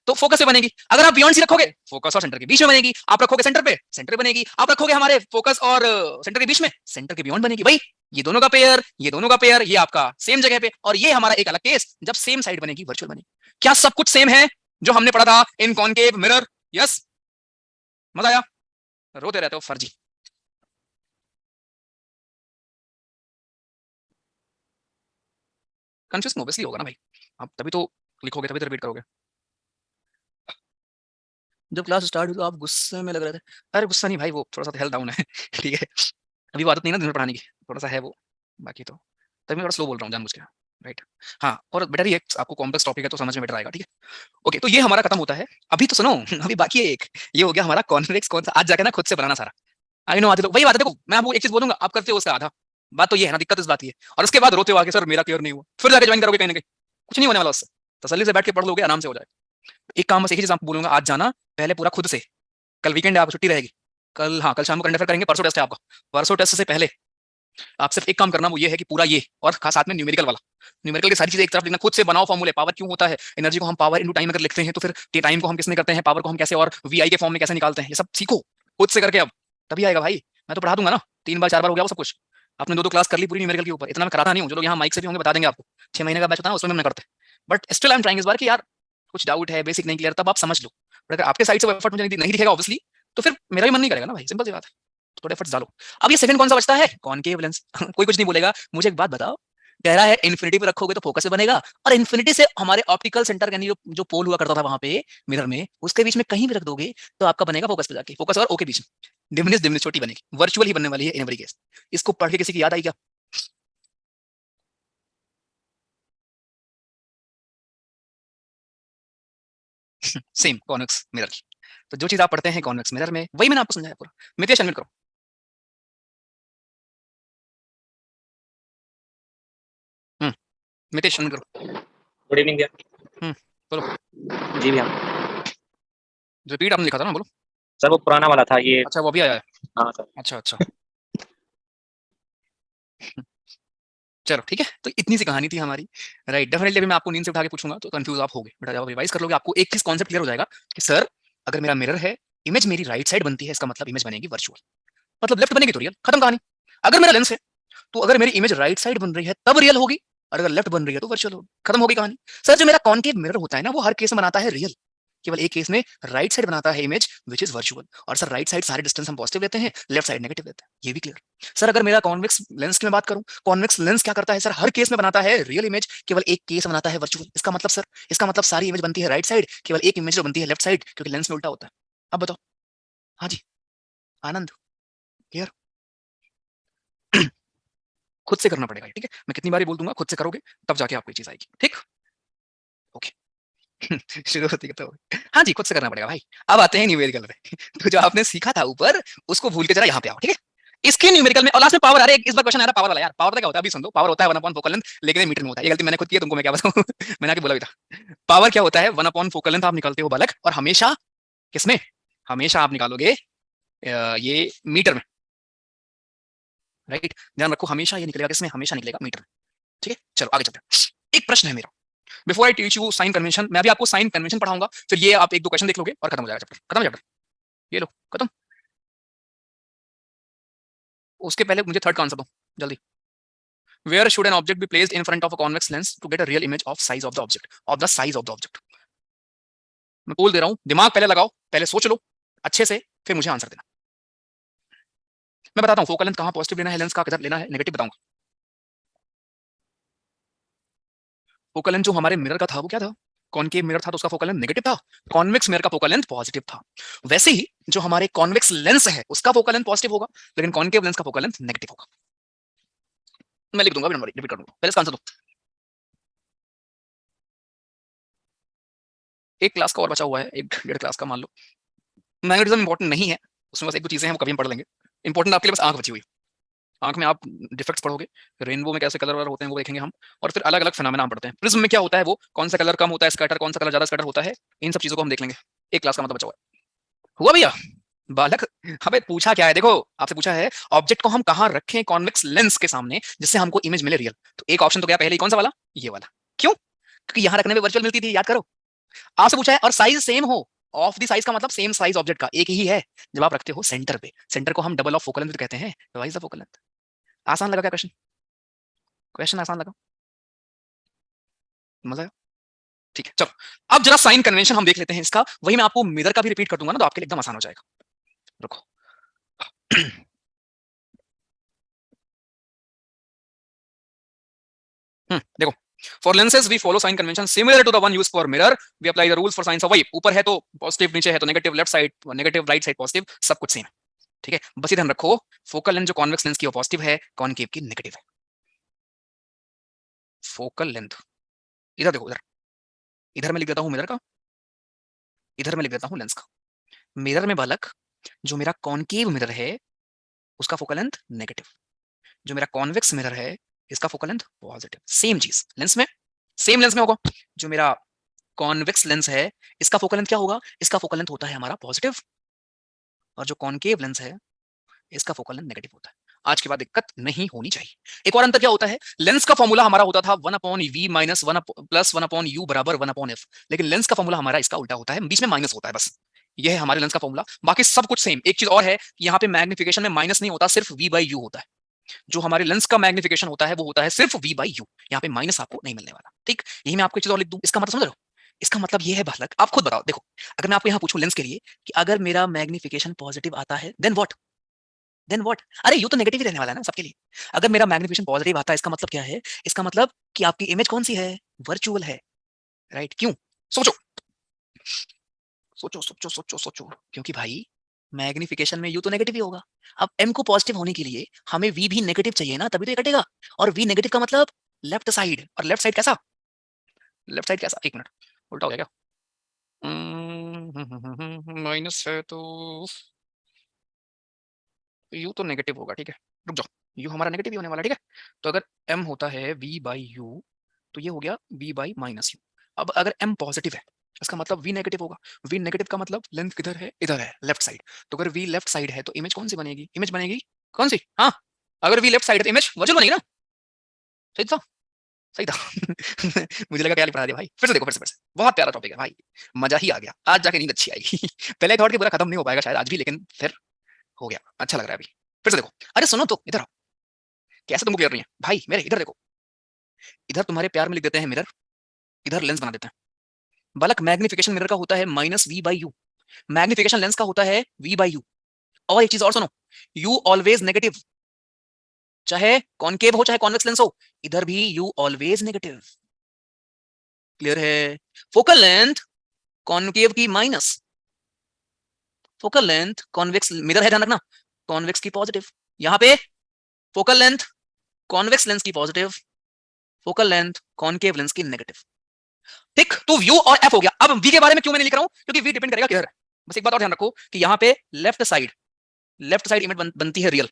तो फोकस पे बनेगी। अगर आप बियॉन्ड सी रखोगे, फोकस और सेंटर के बीच में बनेगी। आप रखोगे सेंटर पे, सेंटर पे बनेगी। आप रखोगे हमारे फोकस और सेंटर के बीच में, सेंटर के बियॉन्ड बनेगी। भाई ये दोनों का पेयर, ये दोनों का पेयर, ये आपका सेम जगह पे, और ये हमारा एक अलग केस, जब सेम साइड बनेगी वर्चुअल बनेगी। क्या सब कुछ सेम है जो हमने पढ़ा था इन कॉनकेव मिरर? यस, मजा आया, रोते रहते हो फर्जी। कंफ्यूजन ऑब्वियसली होगा ना भाई, आप तभी तो लिखोगे, तभी तो रिपीट करोगे। जब क्लास स्टार्ट हुई तो आप गुस्से में लग रहे थे। अरे गुस्सा नहीं भाई, वो थोड़ा सा हेल्थ डाउन है ठीक है, अभी वो आदत नहीं ना दिन में पढ़ाने की, थोड़ा सा है वो, बाकी तो तभी मैं थोड़ा स्लो बोल रहा हूँ जानबूझ के, राइट। हाँ, और बेटर ही है, आपको कॉम्प्लेक्स टॉपिक है तो समझ में बेटर आएगा। ठीक है, ओके, तो ये हमारा खत्म होता है। अभी तो सुनो अभी बाकी है एक, ये हो गया हमारा कॉन्वेक्स, कौन सा, आज जाके ना खुद से बनाना सारा। आई नो आते तो वही बात है, देखो मैं आपको एक चीज बोलूंगा, आप करते हो उसका आधा, बात तो ये है ना, दिक्कत इस बात ये है। और उसके बाद रोते हो आके, सर मेरा क्लियर नहीं हुआ, फिर जाके ज्वाइन करोगे कहीं ना कहीं, कुछ नहीं होने वाला उससे, तसल्ली से बैठ के पढ़ लोगे, आराम से हो जाएगा। एक काम बस एक ही चीज आपको बोलूंगा, आज जाना पहले पूरा खुद से, कल वीकेंड है, आप छुट्टी रहेगी, कल, हाँ कल शाम को करंट अफेयर करेंगे, परसों टेस्ट है आपका। परसों टेस्ट से पहले आप सिर्फ एक काम करना, वो ये है कि पूरा ये और खास साथ में न्यूमेरिकल वाला, न्यूमेरिकल की सारी चीजें एक तरफ लिखना, खुद से बनाओ फॉर्मूले। पावर क्यों होता है, एनर्जी को हम पावर इनटू टाइम अगर लिखते हैं तो फिर टाइम को हम किसने करते हैं, पावर को हम कैसे और वीआई के फॉर्म में कैसे निकालते हैं, ये सब सीखो खुद से करके। अब तभी आएगा भाई, मैं तो पढ़ा दूंगा ना, 3 बार 4 बार हो गया वो सब कुछ। आपने 2 क्लास कर ली पूरी न्यूमेरिकल के ऊपर, इतना मैं कराता नहीं हूँ, जो लोग यहाँ माइक से भी होंगे बता देंगे आपको। 6 महीने का बैच होता है उसमें हम नहीं करते, but still I am trying इस बार कि यार कुछ डाउट है, बेसिक नहीं क्लियर, तब आप समझ लो। बट अगर आपके साइड से एफर्ट मुझे नहीं दिखेगा ऑब्वियसली, तो फिर मेरा भी मन नहीं करेगा ना भाई, सिंपल सी बात है। थोड़े एफर्ट्स डालो। अब ये सेकंड कौन सा बचता है, कॉनकेव लेंस। कोई कुछ नहीं बोलेगा, मुझे एक बात बताओ, कह रहा है इन्फिनिटी पे रखोगे तो फोकस से बनेगा, और इन्फिनिटी से हमारे ऑप्टिकल सेंटर यानी जो पोल हुआ करता था वहां पे मिरर में, उसके बीच में कहीं भी रख दोगे तो आपका बनेगा फोकस पे जाके, फोकस और ओ के बीच में डिमिनिश डिमिनिश छोटी बनेगी, वर्चुअल ही बनने वाली है इन एवरी केस। इसको पढ़ के किसी की याद आई क्या? सेम कॉन्वेक्स मिरर की। तो जो चीज आप पढ़ते हैं कॉन्वेक्स मिरर में, वही मैंने आपको समझाया पूरा। मितेश अनम्यूट करो। हम्म, मितेश अनम्यूट करो। गुड इवनिंग भैया। बोलो। जी भैया। रिपीट आपने लिखा था ना, बोलो। सर वो पुराना वाला था ये। अच्छा वो भी आया है। हाँ सर। अच्छा अच्छा। चलो ठीक है, तो इतनी सी कहानी थी हमारी। राइट, डेफिनेटली अभी मैं आपको नींद से उठा के पूछूंगा तो कंफ्यूज आप होगे, बट जब आप रिवाइज कर लोगे आपको एक चीज कॉन्सेप्ट क्लियर हो जाएगा कि सर अगर मेरा मिरर है, इमेज मेरी राइट साइड बनती है, इसका मतलब इमेज बनेगी वर्चुअल, मतलब लेफ्ट बनेगी तो रियल, खत्म कहानी। अगर मेरा लेंस है तो अगर मेरी इमेज राइट साइड बन रही है तब रियल होगी, और अगर लेफ्ट बन रही है तो वर्चुअल होगी, खत्म होगी कहानी। सर जो मेरा कॉनकेव मिरर होता है ना, वो हर केस में बनाता है रियल, केवल एक केस में राइट साइड बनाता है इमेज विच इज वर्चुअल। और सर राइट साइड सारे डिस्टेंस हम पॉजिटिव लेते हैं, लेफ्ट साइड नेगेटिव लेते हैं, ये भी क्लियर। सर अगर मेरा कॉन्वेक्स लेंस की मैं बात करूं, कॉन्वेक्स लेंस क्या करता है सर, हर केस में बनाता है रियल इमेज, केवल एक केस बनाता है वर्चुअल। इसका मतलब सर, इसका मतलब सारी इमेज बनती है राइट साइड, केवल एक इमेज जो बनती है लेफ्ट साइड, क्योंकि लेंस में उल्टा होता है। अब बताओ। हाँ जी, आनंद, क्लियर। खुद से करना पड़ेगा, ठीक है, मैं कितनी बार बोल दूंगा, खुद से करोगे तब जाके आपको ये चीज आएगी, ठीक। ओके। शुरू होती है तो हाँ जी, खुद से करना पड़ेगा भाई। अब आते हैं न्यूमेरिकल में। तो जो आपने सीखा था ऊपर, उसको भूल के जरा यहाँ पे आओ, ठीक है। इसके न्यूमेरिकल में और लास्ट में पावर आ रहा है, इस बार क्वेश्चन आ रहा है पावर वाला। यार पावर क्या होता है अभी सुन लो, पावर होता है 1 अपॉन फोकल लेंथ, लेकिन मीटर में होता है। ये गलती मैंने खुद की है, तुमको मैं क्या बताऊं। मैंने आके बोला भी था। पावर क्या होता है, 1 अपॉन फोकल लेंथ आप निकालते हो बालक, और हमेशा किसमें, हमेशा आप निकालोगे ये मीटर में। राइट, ध्यान रखो, हमेशा ये निकलेगा किसमें, हमेशा निकलेगा मीटर में, ठीक है। चलो आगे चलते हैं। एक प्रश्न है मेरा, before I teach you sign convention, मैं भी आपको साइन कन्वेंशन पढ़ाऊंगा, फिर ये आप 1-2 क्वेश्चन देख लोगे और खत्म हो जाएगा चैप्टर, खत्म चैप्टर। ये लो खत्म। उसके पहले मुझे थर्ड का आंसर दो जल्दी। Where should an object be placed in front of a convex lens to get a real image of size of the object, of the size of the object. मैं बोल दे रहा हूं, दिमाग पहले लगाओ, पहले सोच लो अच्छे से, फिर मुझे आंसर देना। मैं बताता हूं फोकल लेंथ कहां पॉजिटिव लेना है, लेंस का किधर लेना है नेगेटिव, बताऊंगा। फोकल लेंथ जो हमारे मिरर का था वो क्या था, कॉनकेव मिरर था तो उसका फोकल लेंथ नेगेटिव था, कॉन्वेक्स मिरर का फोकल लेंथ पॉजिटिव था। वैसे ही जो हमारे कॉन्वेक्स लेंस है उसका फोकल लेंथ पॉजिटिव होगा, लेकिन कॉनकेव लेंस का फोकल लेंथ नेगेटिव होगा। मैं लिख दूंगा, रिपीट कर दूंगा, पहले इसका आंसर दो। एक क्लास का और बचा हुआ है, 1-1.5 क्लास का मान लो। मैग्नेटिज्म इंपॉर्टेंट नहीं है, उसमें बस 1-2 चीजें हैं, वो कभी हम पढ़ लेंगे। इंपॉर्टेंट आपके लिए बस आंख बची हुई। आंख में आप डिफेक्ट्स पढ़ोगे, रेनबो में कैसे कलर वलर होते हैं वो देखेंगे हम, और फिर अलग अलग फिनोमेना हम पढ़ते हैं। प्रिज्म में क्या होता है, वो कौन सा कलर कम होता है स्कैटर, कौन सा कलर ज्यादा स्कैटर होता है, इन सब चीजों को हम देख लेंगे। एक क्लास का मतलब बचा हुआ है। हुआ भैया बालक। हमें पूछा क्या है, देखो आपसे पूछा है ऑब्जेक्ट को हम कहां रखें कॉन्वेक्स लेंस के सामने जिससे हमको इमेज मिले रियल। तो एक ऑप्शन तो गया पहले ही, कौन सा वाला, ये वाला। क्यों, क्योंकि यहां रखने में वर्चुअल मिलती थी, याद करो। आपसे पूछा है और साइज सेम हो, ऑफ द साइज का मतलब सेम साइज ऑब्जेक्ट का एक ही है, जब आप रखते हो सेंटर पे, सेंटर को हम डबल ऑफ फोकल लेंथ कहते हैं, वाइज द फोकल लेंथ। आसान लगा क्या क्वेश्चन, क्वेश्चन आसान लगा, मजा आया, ठीक है। चलो अब जरा साइन कन्वेंशन हम देख लेते हैं इसका, वही मैं आपको मिरर का भी रिपीट कर दूंगा ना, तो आपके लिए एकदम आसान हो जाएगा। रुको। देखो, for lenses we follow sign convention similar to the one used for mirror, we apply the rules for signs of वही, ऊपर है तो पॉजिटिव, नीचे है तो negative, left side negative, right side positive, सब कुछ सेम है, ठीक है। बस ये ध्यान रखो, फोकल लेंथ जो कॉन्वेक्स लेंस की वो पॉजिटिव है, कॉनकेव की नेगेटिव है। फोकल लेंथ, इधर देखो, इधर, इधर मैं लिख देता हूं मिरर का, इधर मैं लिख देता हूं लेंस का। मिरर में बालक, जो मेरा कॉनकेव मिरर है उसका फोकल लेंथ नेगेटिव, जो मेरा कॉन्वेक्स मिरर है इसका फोकल लेंथ पॉजिटिव। सेम चीज लेंस में, सेम लेंस में होगा। जो मेरा कॉन्वेक्स लेंस है इसका फोकल लेंथ क्या होगा, इसका फोकल लेंथ होता है हमारा पॉजिटिव, और जो कॉनकेव लेंस है इसका फोकल लेंथ नेगेटिव होता है। आज के बाद दिक्कत नहीं होनी चाहिए। एक और अंतर क्या होता है, लेंस का फॉर्मूला हमारा होता था 1/v माइनस 1 प्लस 1/u बराबर 1/f, लेकिन लेंस का फॉर्मूला हमारा इसका उल्टा होता है, बीच में माइनस होता है बस। ये है हमारे लेंस का फॉर्मूला, बाकी सब कुछ सेम। एक चीज और है, यहाँ पे मैग्निफिकेशन में माइनस नहीं होता, सिर्फ v/u होता है। जो हमारे लेंस का मैग्निफिकेशन होता है वो होता है सिर्फ v/u, यहाँ पे माइनस आपको नहीं मिलने वाला। ठीक, यही मैं आपको एक चीज और लिख दूं, इसका मतलब समझ रहे हो? इसका मतलब ये है बालक, आप खुद बताओ, देखो अगर मैं आपको यहाँ पूछूं लेंस के लिए कि अगर मेरा मैग्निफिकेशन पॉजिटिव आता है देन व्हाट, देन व्हाट, अरे यू तो नेगेटिव ही रहने वाला है ना सबके लिए। अगर मेरा मैग्निफिकेशन पॉजिटिव आता है इसका मतलब क्या है, इसका मतलब कि आपकी इमेज कौन सी है, वर्चुअल है, राइट? क्यों? सोचो सोचो सोचो सोचो सोचो, क्योंकि भाई मैग्निफिकेशन में यू तो नेगेटिव ही होगा। अब एम को पॉजिटिव होने के लिए हमें वी भी नेगेटिव चाहिए ना, तभी तो ये कटेगा। और वी नेगेटिव का मतलब लेफ्ट साइड, और लेफ्ट साइड कैसा, लेफ्ट साइड कैसा, एक मिनट उल्टा हो गया क्या, माइनस है तो यू तो नेगेटिव होगा, ठीक है रुक जाओ, यू हमारा नेगेटिव ही होने वाला, ठीक है। तो अगर m होता है v बाई यू तो ये हो गया v बाई माइनस यू। अब अगर m पॉजिटिव है इसका मतलब v नेगेटिव होगा, v नेगेटिव का मतलब लेंथ किधर है, इधर है, लेफ्ट साइड। तो अगर v लेफ्ट साइड है तो इमेज कौन सी बनेगी, इमेज बनेगी कौन सी, हाँ अगर v लेफ्ट साइड है तो इमेज वर्चुअल बनेगी ना, सही था सही था मुझे लगा क्या लिख पढ़ा दिया भाई, फिर से देखो फिर से बहुत प्यारा टॉपिक है भाई, मजा ही आ गया, आज जाके नींद अच्छी आएगी पहले थॉट कि पूरा खत्म नहीं हो पाएगा शायद आज भी, लेकिन फिर हो गया, अच्छा लग रहा है अभी। फिर से देखो, अरे सुनो तो इधर आओ, कैसे तुमको क्लियर नहीं है भाई मेरे, इधर देखो, इधर तुम्हारे प्यार में लिख देते हैं मिरर, इधर लेंस बना देते हैं। बालक मैग्निफिकेशन मिरर का होता है minus v by u, magnification lens का होता है वी बाई यू। और एक चीज और सुनो, यू ऑलवेज नेगेटिव, चाहे कॉनकेव हो चाहे कॉन्वेक्स लेंस हो, इधर भी यू ऑलवेज नेगेटिव, क्लियर है? फोकल लेंथ कॉनकेव की minus, focal length convex mirror है ध्यान रखना, कॉन्वेक्स की पॉजिटिव। यहां पे फोकल लेंथ कॉन्वेक्स लेंस की positive, focal length concave lens की नेगेटिव। ठीक, तो व्यू और एफ हो गया। अब वी के बारे में क्यों मैं नहीं लिख रहा हूं, क्योंकि वी डिपेंड करेगा किधर है। बस एक बात और ध्यान रखो कि यहाँ पे लेफ्ट साइड इमेज बनती है रियल,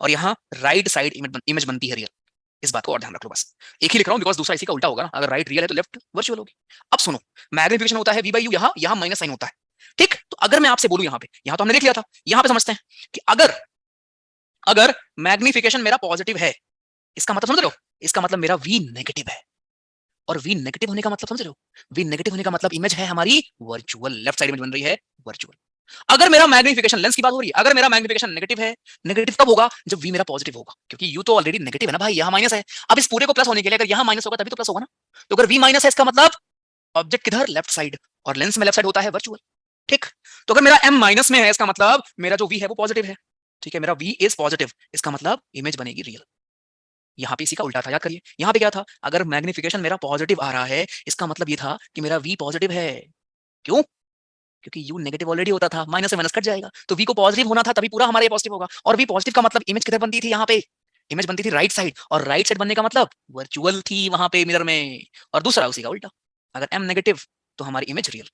और यहाँ राइट साइड इमेज बनती है रियल। इस बात को और ध्यान रख लो, बस एक ही लिख रहा हूं बिकॉज दूसरा इसी का उल्टा होगा ना, अगर राइट रियल है तो लेफ्ट वर्चुअल होगी। अब सुनो, मैग्निफिकेशन होता है वी बाई यू, यहाँ माइनस साइन होता है। ठीक, तो अगर मैं आपसे बोलूं यहाँ पे, यहाँ तो हमने देख लिया था, यहाँ पे समझते हैं कि अगर अगर मैग्निफिकेशन मेरा पॉजिटिव है इसका मतलब समझ रहे हो, इसका मतलब मेरा वी नेगेटिव है। और वी नेगेटिव होने का मतलब समझ रहे हो, वी नेगेटिव होने का मतलब इमेज है हमारी वर्चुअल, लेफ्ट साइड इमेज बन रही है वर्चुअल। अगर मेरा मैग्निफिकेशन लेंस की बात हो रही है, अगर मेरा मैग्निफिकेशन नेगेटिव है, नेगेटिव कब होगा, जब वी मेरा पॉजिटिव होगा, क्योंकि यू तो ऑलरेडी नेगेटिव है ना भाई, यहाँ माइनस है। अब इस पूरे को प्लस होने के लिए अगर यहाँ माइनस होगा तभी तो प्लस होगा ना। तो अगर वी माइनस है इसका मतलब ऑब्जेक्ट किधर, लेफ्ट साइड, और लेंस में लेफ्ट साइड होता है वर्चुअल। ठीक, तो अगर मेरा एम माइनस में है इसका मतलब मेरा जो वी है वो पॉजिटिव है। ठीक है, मेरा वी इज पॉजिटिव, इसका मतलब इमेज बनेगी रियल। यहाँ पे इसी का उल्टा था, याद करिए, यहाँ पे क्या था, अगर मैग्निफिकेशन मेरा पॉजिटिव आ रहा है इसका मतलब ये था कि मेरा वी पॉजिटिव है। क्यों? क्योंकि यू नेगेटिव ऑलरेडी होता था, माइनस से माइनस कट जाएगा, तो वी को पॉजिटिव होना था तभी पूरा हमारा ये पॉजिटिव होगा। और वी पॉजिटिव का मतलब इमेज किधर बनती थी, यहाँ पे इमेज बनती थी राइट साइड, और राइट साइड बनने का मतलब वर्चुअल थी वहां पे मिरर में। और दूसरा उसी का उल्टा, अगर एम नेगेटिव तो हमारी इमेज रियल।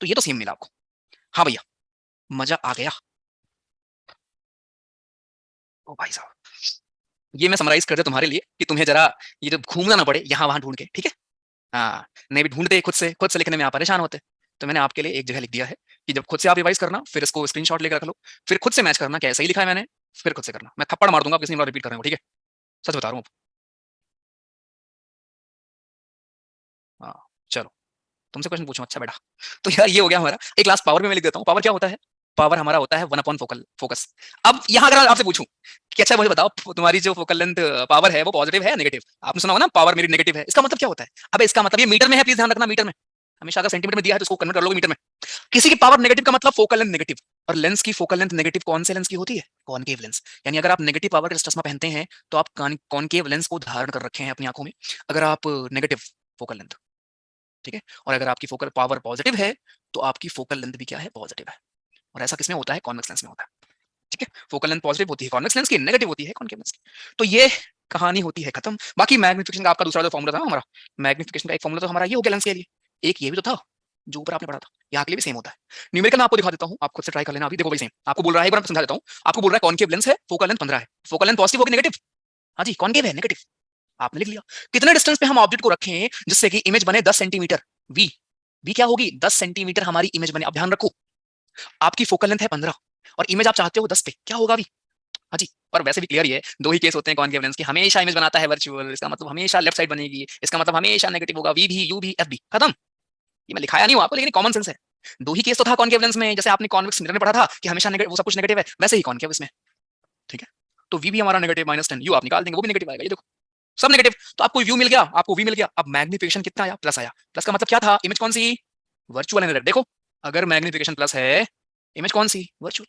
तो ये तो सेम मिला आपको। हाँ भैया, मजा आ गया। ओ भाई साहब, ये मैं समराइज कर दिया तुम्हारे लिए कि तुम्हें जरा ये जो घूमना ना पड़े यहाँ वहां ढूंढ के, ठीक है? हाँ, नहीं भी ढूंढते खुद से लिखने में आप परेशान होते, तो मैंने आपके लिए एक जगह लिख दिया है कि जब खुद से आप रिवाइज करना, फिर इसको स्क्रीनशॉट लेकर रख लो, फिर खुद से मैच करना क्या सही लिखा है मैंने, फिर खुद से करना। मैं थप्पड़ मार दूंगा आप किसी बार रिपीट कर रहे हो, ठीक है? सच बता रहा हूँ। हाँ चलो, तुमसे क्वेश्चन पूछूं, अच्छा बेटा। तो यार ये हो गया हमारा एक लास्ट पावर में मैं लिख देता हूँ। पावर क्या होता है, पावर हमारा होता है 1 अपॉन फोकस। अब यहाँ अगर आपसे पूछूं कि अच्छा मुझे बताओ तुम्हारी जो फोकल लेंथ पावर है वो पॉजिटिव है या नेगेटिव, आपने सुना होगा ना पावर मेरी नेगेटिव है, इसका मतलब क्या होता है? अब इसका मतलब ये मीटर में है, प्लीज ध्यान रखना, मीटर में। हमेशा अगर सेंटीमीटर में दिया है तो इसको कन्वर्ट कर लोगे मीटर में। किसी की पावर नेगेटिव का मतलब फोकल लेंथ नेगेटिव, और लेंस की फोकल लेंथ नेगेटिव कौन से लेंस की होती है, कॉनकेव लेंस। यानी अगर आप नेगेटिव पावर का चश्मा पहनते हैं तो आप कॉनकेव लेंस को धारण कर रखे हैं अपनी आंखों में, अगर आप नेगेटिव फोकल लेंथ, ठीक है? और अगर आपकी फोकल पावर पॉजिटिव है तो आपकी फोकल लेंथ भी क्या है, पॉजिटिव है। और ऐसा किसमें होता है, कॉन्वेक्स लेंस में होता है। ठीक है, फोकल लेंथ पॉजिटिव होती है कॉन्वेक्स लेंस की, नेगेटिव होती है कॉनकेव लेंस की। तो ये कहानी होती है खत्म। बाकी मैग्निफिकेशन का आपका दूसरा जो फॉर्मूला था हमारा, मैग्निफिकेशन का एक फॉर्मूला तो हमारा ये हो गया लेंस के लिए, एक ये भी तो था जो ऊपर आपने पढ़ा था, यहाँ के लिए भी सेम होता है। न्यूमेरिकल मैं आपको दिखा देता हूँ, आप खुद से ट्राई कर लेना। अभी देखो भाई सेम आपको बोल रहा है, एक बार समझा देता हूँ। आपको बोल रहा है कॉनकेव लेंस है, फोकल लेंथ 15 है, फोकल लेंथ पॉजिटिव होगी नेगेटिव, हाँ जी कॉनकेव है नेगेटिव, आपने लिख लिया। कितने डिस्टेंस पे हम ऑब्जेक्ट को रखें जिससे कि इमेज बने 10 सेंटीमीटर, वी क्या होगी 10 सेंटीमीटर हमारी इमेज बने। अब ध्यान रखो आपकी फोकल लेंथ है 15 और इमेज आप चाहते हो 10 पे, क्या होगा अभी? हाँ जी, और वैसे भी क्लियर ही है, दो ही केस होते हैं कॉनकेव लेंस के, हमेशा इमेज बनाता है वर्चुअल, इसका मतलब हमेशा लेफ्ट साइड बनेगी, इसका मतलब हमेशा नेगेटिव होगा, वी भी, यू भी, एफ भी, खत्म। ये मैं लिखाया नहीं हूं आपको, लेकिन कॉमन सेंस है। दो ही केस तो था कॉनकेव लेंस में, जैसे आपने कॉन्वेक्स मिरर में पढ़ा था कि हमेशा वो सब कुछ नेगेटिव है, वैसे ही कॉनकेव इसमें, ठीक है। तो वी भी हमारा नेगेटिव -10, यू आप निकाल देंगे, वो भी नेगेटिव आएगा, ये देखो सब नेगेटिव। तो आपको व्यू मिल गया, आपको वी मिल गया। अब मैग्निफिकेशन कितना आया? प्लस आया। प्लस का मतलब क्या था? इमेज कौन सी? वर्चुअल एंड देखो, अगर मैग्निफिकेशन प्लस है, इमेज कौन सी? वर्चुअल।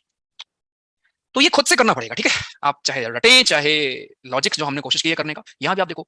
तो ये खुद से करना पड़ेगा, ठीक है। आप चाहे रटे, चाहे लॉजिक जो हमने कोशिश की है करने का, यहां भी आप देखो